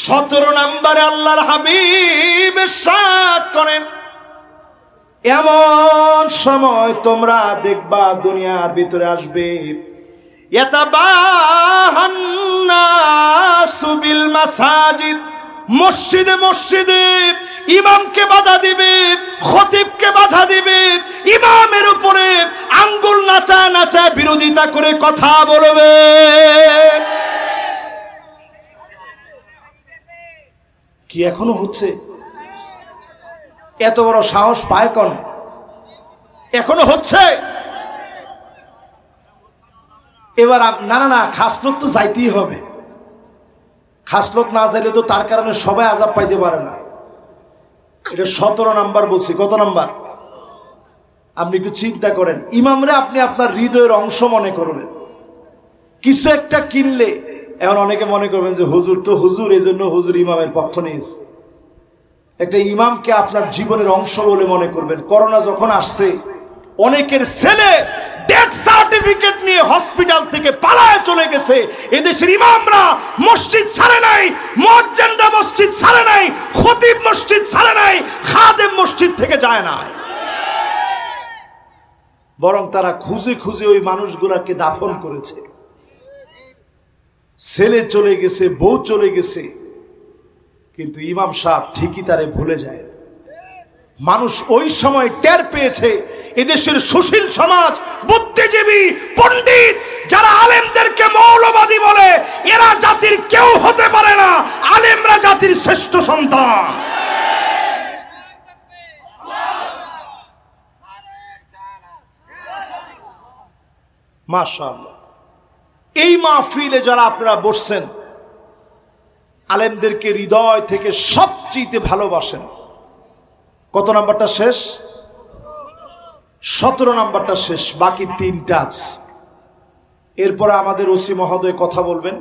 Speaker 1: 17 নম্বরে আল্লাহর হাবিব ইরশাদ করেন, এমন সময় তোমরা দেখবা দুনিয়ার ভিতরে আসবে ইয়াতাবাহান নাসু বিল মাসাজিদ, মসজিদে মসজিদে ইমামকে বাধা দিবে, খতিবকে বাধা দিবে, ইমামের উপরে আঙ্গুল নাচা বিরোধিতা করে কথা বলবে। কি এখনো হচ্ছে? এত বড় সাহস পায় কোন? এখনো হচ্ছে। এবার না খাসলত তো যাইতেই হবে। খাসলত না যাইলে তো তার কারণে সবাই আযাব পাইতে পারে না। এটা 17 নাম্বার বলছি। কত নাম্বার? আপনি একটু চিন্তা করেন, ইমামরে আপনি আপনার হৃদয়ের অংশ মনে করবেন। কিছু একটা কিনলে এখন অনেকে মনে করবেন যে হুজুর তো হুজুর, এই জন্য হুজুর ইমামের পক্ষ নিয়েছে। একটা ইমামকে আপনার জীবনের অংশ বলে মনে করবেন। করোনা যখন আসছে, অনেকের ছেলে ডেথ সার্টিফিকেট নিয়ে হসপিটাল থেকে পালায় চলে গেছে। এদেশের ইমামরা মসজিদ ছাড়ে নাই, মুয়াজ্জিনরা মসজিদ ছাড়ে নাই, খতিব মসজিদ ছাড়ে নাই, খাদেম মসজিদ থেকে যায় না, বরং তারা খুঁজে খুঁজে ওই মানুষগুলাকে দাফন করেছে। ছেলে চলে গেছে, বউ চলে গেছে, কিন্তু ইমাম সাহেব ঠিকই তারে ভুলে যায়। মানুষ ওই সময় টের পেয়েছে এদেশের সুশীল সমাজ, বুদ্ধিজীবী, পণ্ডিত যারা আলেমদেরকে মৌলবাদী বলে, এরা জাতির কেউ হতে পারে না। আলেমরা জাতির শ্রেষ্ঠ সন্তান। মাশাআল্লাহ। এই মাহফিলে যারা আপনারা বসছেন, আলেমদেরকে হৃদয় থেকে সবচেয়ে ভালোবাসেন। কত নাম্বারটা শেষ? 17 নাম্বারটা শেষ, বাকি 3টা আছে। এরপরে আমাদের ওসি মহোদয় কথা বলবেন।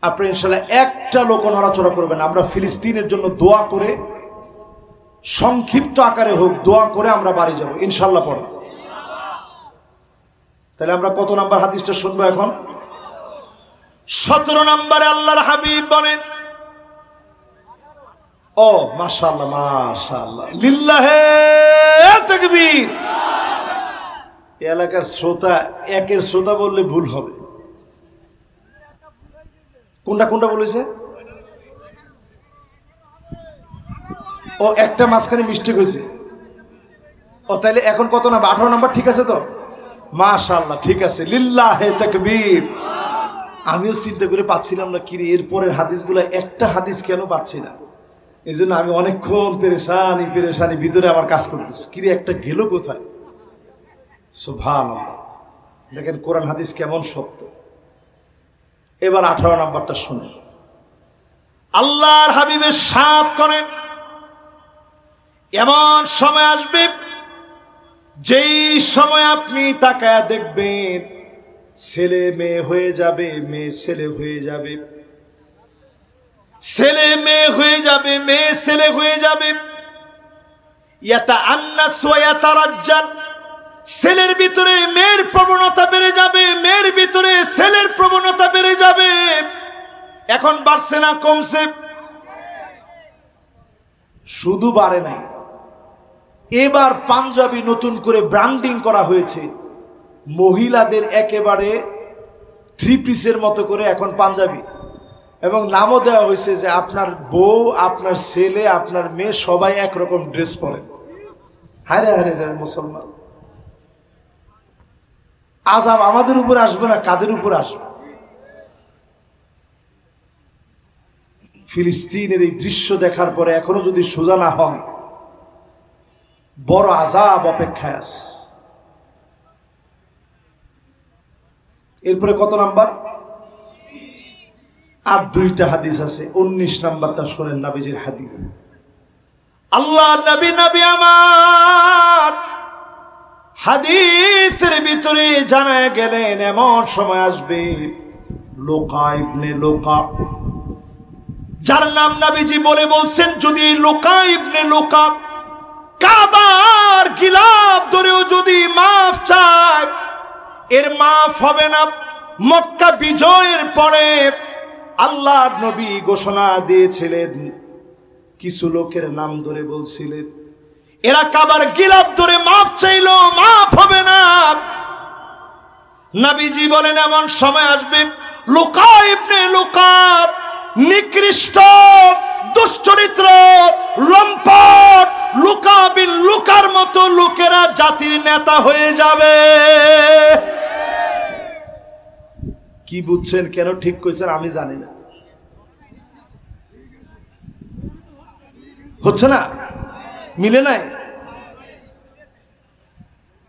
Speaker 1: আপনি ইনশাআল্লাহ একটা লোক নড়াচড়া করবেন। আমরা ফিলিস্তিনের জন্য দোয়া করে, সংক্ষিপ্ত আকারে হোক, দোয়া করে আমরা বাড়ি যাব ইনশাআল্লাহ। পড়ে তাহলে আমরা কত নাম্বার হাদিসটা শুনবো এখন? 17 নম্বরে আল্লাহর হাবিব বলেন, ও মাশাআল্লাহ মাশাআল্লাহ, লিল্লাহে তাকবীর। এলাকার শ্রোতা, একের শ্রোতা বললে ভুল হবে। কোনটা বলেছে? ও একটা মাঝখানে মিস্টেক হয়েছে। ও তাইলে এখন কত নাম্বার? 18 নাম্বার ঠিক আছে তো? মাশাআল্লাহ, ঠিক আছে। লিল্লাহে তাকবীর। আমিও চিন্তা করে পাচ্ছিলাম না কি রে, এরপরের হাদিসগুলো একটা হাদিস কেন পাচ্ছি না। এই জন্য আমি অনেকক্ষণ পেরেশানি ভিতরে আমার কাজ করতেছি, কি রে একটা গেল কোথায়। সুবহানাল্লাহ। দেখেন কোরআন হাদিস কেমন সত্য। এবার 18 নাম্বারটা শুনেন। আল্লাহর হাবিবের সাথ করেন, এমন সময় আসবে যেই সময় আপনি তাকায়া দেখবেন ছেলে মেয়ে হয়ে যাবে, মেয়ে ছেলে হয়ে যাবে, ছেলে মেয়ে হয়ে যাবে, মেয়ে ছেলে হয়ে যাবে। ইয়াতাআন্নাস ওয়া ইয়াতারাজ্জাল, ছেলের ভিতরে মেয়ের প্রবণতা বেড়ে যাবে, মেয়ের ভিতরে ছেলের প্রবণতা বেড়ে যাবে। এখন বাড়ছে না কমছে? শুধু বাড়ে নাই, এবার পাঞ্জাবি নতুন করে ব্র্যান্ডিং করা হয়েছে। মহিলাদের একেবারে 3 পিসের মতো করে এখন পাঞ্জাবি, এবং নামও দেওয়া হয়েছে যে আপনার বউ, আপনার ছেলে, আপনার মেয়ে সবাই একরকম ড্রেস পরেন। হায়রে হায়রে মুসলমান, আযাব আমাদের উপর আসবে না, কাদের উপর আসবে? ফিলিস্তিনের এই দৃশ্য দেখার পরে এখনো যদি সোজা না হন, বড় আযাব অপেক্ষায় আছে। এরপরে কত নাম্বার? আর দুইটা হাদিস আছে। 19 নাম্বারটা শোনেন, নবীজির হাদিস। আল্লাহ নবী আমার হাদিসের ভিতরে জানায় গেলেন, এমন সময় আসবে লুকা ইবনে লুকা, যার নাম নবীজি বলছেন, যদি লুকা ইবনে লুকা কাবার গিলাফ ধরেও যদি মাফ চায়, এর মাফ হবে না। মক্কা বিজয়ের পরে আল্লাহর নবী ঘোষণা দিয়েছিলেন, কিছু লোকের নাম ধরে বলছিলেন, এরা কাবার গিলাফ ধরে মাফ চাইলো, মাফ হবে না। নবীজি বলেন, এমন সময় আসবে লুকা ইবনে লুকা নিকৃষ্ট, দুশ্চরিত্র, লম্পট লুকা বিন লুকার মতো লোকেরা জাতির নেতা হয়ে যাবে। কি বুঝছেন? কেন ঠিক কইছেন আমি জানি না। হচ্ছে না, মিলে নাই।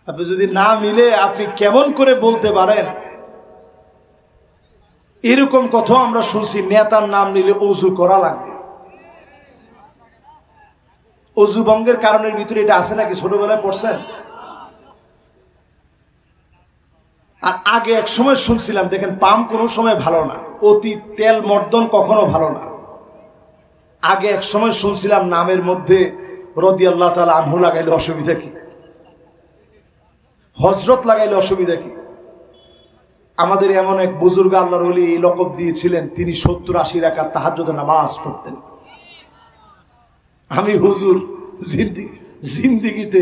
Speaker 1: আপনি যদি না মিলে আপনি কেমন করে বলতে পারেন? এরকম কথা আমরা শুনছি, নেতার নাম নিলে অজু করা লাগবে। অজু ভঙ্গের কারণের ভিতরে এটা আছে নাকি? ছোটবেলায় পড়ছেন? আর আগে এক সময় শুনছিলাম, দেখেন পাম কোনো সময় ভালো না, অতি তেল মর্দন কখনো ভালো না। আগে এক সময় শুনছিলাম নামের মধ্যে রাদিয়াল্লাহু তাআলা আনহু লাগাইলে অসুবিধা কি? হযরত লাগাইলে অসুবিধা কি? আমাদের এমন এক বুজুর্গ আল্লাহর ওলি এই লকব দিয়েছিলেন, তিনি 70-80 রাকাত তাহাজ্জুদের নামাজ পড়তেন। আমি হুজুর জিন্দিগিতে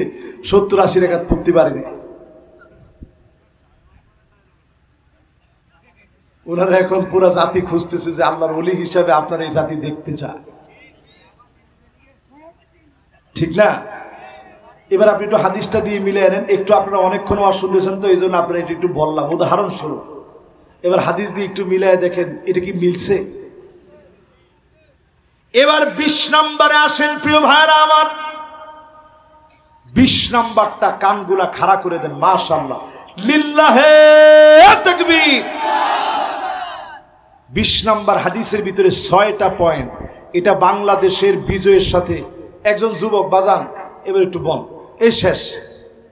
Speaker 1: 70-80 রাকাত পড়তে পারিনি। ওনারা এখন পুরা জাতি খুঁজতেছে যে আল্লাহর ওলি হিসাবে আপনার এই জাতি দেখতে চায়, ঠিক না? এবার আপনি একটু হাদিসটা দিয়ে মিলে আনেন। একটু আপনারা অনেকক্ষণ ওয়াজ শুনতেছেন তো, এই জন্য আপনারা এটা একটু বললাম উদাহরণস্বরূপ। এবার হাদিস দিয়ে একটু মিলায় দেখেন এটা কি মিলছে। এবার 20 নম্বরে আসেন প্রিয় ভাইরা আমার। 20 নম্বরটা কানগুলা খাড়া করে দেন, মাশাআল্লাহ, লিল্লাহে তাকবীর। 20 নম্বর হাদিসের ভিতরে 6টা পয়েন্ট। এটা বাংলাদেশের বিজয়ের সাথে। একজন যুবক বাজান, এবার একটু বল, এই শেষ,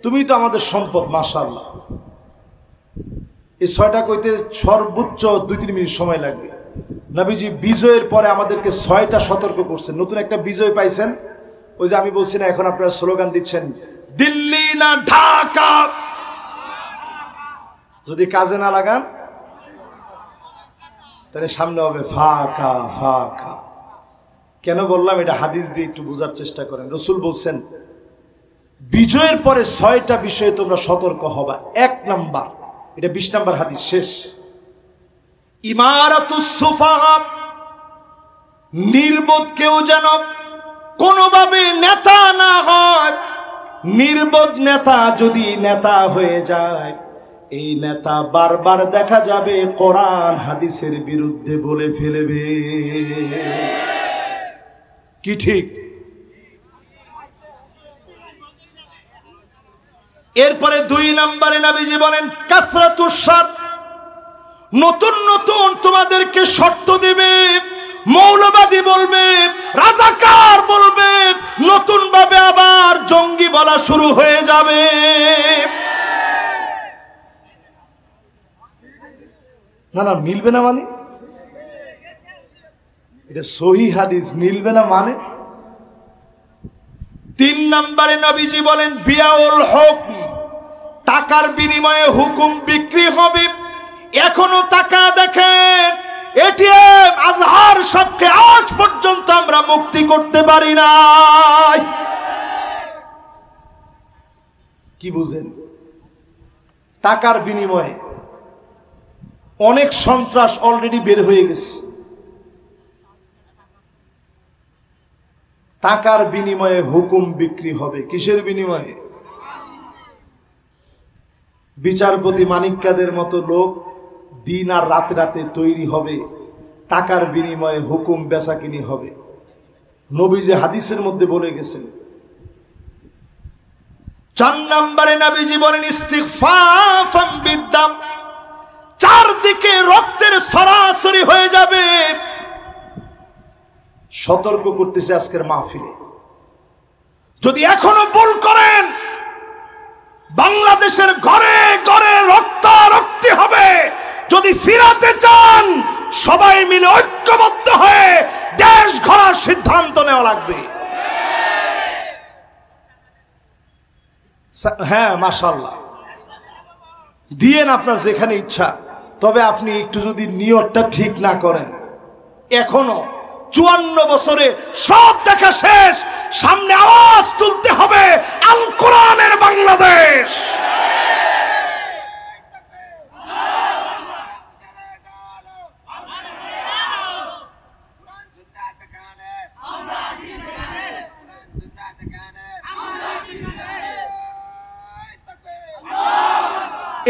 Speaker 1: তুমি তো আমাদের সম্পদ, মাশাআল্লাহ। এই 6টা কইতে সর্বোচ্চ 2-3 মিনিট সময় লাগবে। নবীজি বিজয়ের পরে আমাদেরকে 6টা সতর্ক করছেন। নতুন একটা বিজয় পাইছেন, ওই যে আমি বলছি না, এখন আপনারা স্লোগান দিচ্ছেন দিল্লি না ঢাকা, যদি কাজে না লাগান তাহলে সামনে হবে ফাঁকা ফাঁকা। কেন বললাম এটা? হাদিস দিয়ে একটু বোঝার চেষ্টা করেন। রাসূল বলছেন বিজয়ের পরে 6টা বিষয়ে তোমরা সতর্ক হবা। 1 নাম্বার, এটা 20 নাম্বার হাদিস শেষ, ইমারাতুস সুফাহা, নির্বোধ কেউ যেন কোনোভাবে নেতা না হয়। নির্বোধ নেতা যদি নেতা হয়ে যায়, এই নেতা বারবার দেখা যাবে কোরআন হাদিসের বিরুদ্ধে বলে ফেলবে। কি ঠিক? এরপরে 2 নম্বরে নবীজি বলেন কাসরাতুস শার্ত, নতুন নতুন তোমাদেরকে শর্ত দেবে, মৌলবাদী বলবে, রাজাকার বলবে, নতুন ভাবে আবার জঙ্গি বলা শুরু হয়ে যাবে। না না, মিলবে না মানে? এটা সহিহ হাদিস, মিলবে না মানে? 3 নম্বরে নবীজি বলেন বিয়াউল হুকম, টাকার বিনিময়ে হুকুম বিক্রি হবে। এখনো টাকা দেখেন, এটিএম আজহার সবকে আজ পর্যন্ত আমরা মুক্তি করতে পারি নাই। কি বুঝেন? টাকার বিনিময়ে অনেক সন্ত্রাস অলরেডি বের হয়ে গেছে। টাকার বিনিময়ে হুকুম বিক্রি হবে। কিসের বিনিময়ে? বিচারপতি মানিক কাদের মতো লোক দিন আর রাতে রাতে তৈরি হবে, টাকার বিনিময়ে হুকুম বেচাকিনি হবে। নবীজি হাদিসের মধ্যে বলে গেছেন। 4 নম্বরে নবীজি বলেন ইস্তিগফাফাম বিদ্দাম, চারদিকে রক্তের সরাসরি হয়ে যাবে। সতর্ক করতেছে আজকের মাহফিলে, যদি এখনো ভুল করেন বাংলাদেশের ঘরে ঘরে রক্তারক্তি হবে। যদি ফিরাতে চান সবাই মিলে ঐক্যবদ্ধ হয়ে দেশ গড়ার সিদ্ধান্ত নেওয়া লাগবে। হ্যাঁ মাশাআল্লাহ দিয়েন আপনার যেখানে ইচ্ছা, তবে আপনি একটু যদি নিয়তটা ঠিক না করেন, এখনো 54 বছরে সব দেখা শেষ, সামনে আওয়াজ তুলতে হবে আল কোরআনের বাংলাদেশ।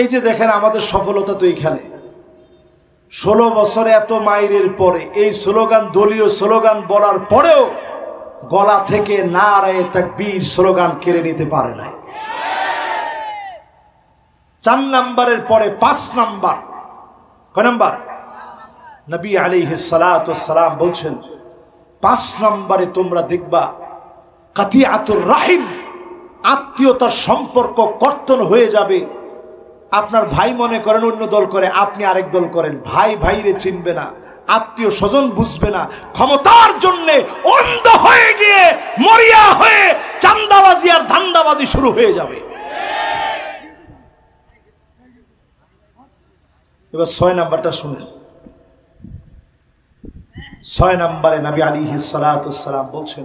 Speaker 1: এই যে দেখেন আমাদের সফলতা তো এইখানে, 16 বছরে এত মাইরের পরে এই স্লোগান, দলীয় স্লোগান বলার পরেও গলা থেকে নারায়ে তাকবীর স্লোগান কেড়ে নিতে পারে নাই। 4 নম্বরের পরে 5 নম্বর, কয় নম্বর? নবী আলাইহিস সালাতু ওয়াস সালাম বলছেন 5 নম্বরে তোমরা দেখবা কাতিয়াতুর রাহিম, আত্মীয়তার সম্পর্ক কর্তন হয়ে যাবে। আপনার ভাই মনে করেন অন্য দল করে, আপনি আরেক দল করেন, ভাই ভাইরে চিনবে না, আত্মীয় স্বজন বুঝবে না, ক্ষমতার জন্য অন্ধ হয়ে গিয়ে মরিয়া হয়ে চান্দাবাজি আর ধান্দাবাজি শুরু হয়ে যাবে। এবার 6 নাম্বারটা শুনেন। 6 নম্বরে নবী আলাইহিস সালাতু ওয়াস সালাম বলছেন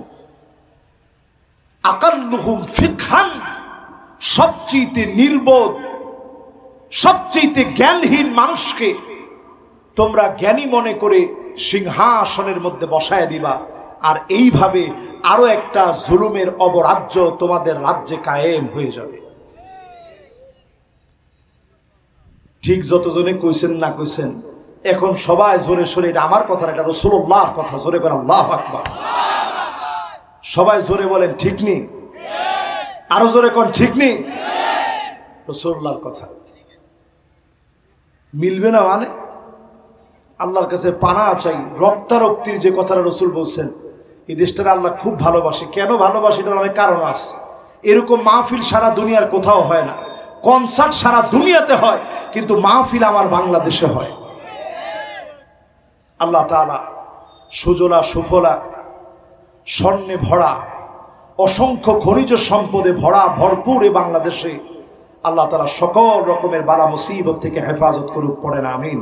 Speaker 1: আকাল্লুহুম ফিকহান, সবচেয়ে নির্বোধ সবচেয়ে জ্ঞানহীন মানুষকে তোমরা জ্ঞানী মনে করে সিংহাসনের মধ্যে বসায় দিবা, আর এইভাবে আরো একটা জুলুমের অবরাজ্য তোমাদের রাজ্যে কায়েম হয়ে যাবে। ঠিক যতজনে কইছেন না কইছেন, এখন সবাই জোরে সোরে, এটা আমার কথা না, এটা রাসূলুল্লাহর কথা, জোরে বলেন আল্লাহু আকবার। সবাই জোরে বলেন ঠিক নেই, আরো জোরে কোন ঠিক নেই, রাসূলুল্লাহর কথা মিলবে না মানে আল্লাহর কাছে পানা চাই। রক্তারক্তির যে কথাটা রসুল বলছেন, এই দেশটার আল্লাহ খুব ভালোবাসে। কেন ভালোবাসে এটার অনেক কারণ আছে। এরকম মাহফিল সারা দুনিয়ার কোথাও হয় না, কনসার্ট সারা দুনিয়াতে হয়, কিন্তু মাহফিল আমার বাংলাদেশে হয়। আল্লাহ তাআলা সুজলা সুফলা স্বর্ণে ভরা, অসংখ্য খনিজ সম্পদে ভরা ভরপুর এই বাংলাদেশে আল্লাহ তাআলা সকল রকমের বালা মুসিবত থেকে হেফাজত করুক, পড়েন আমিন।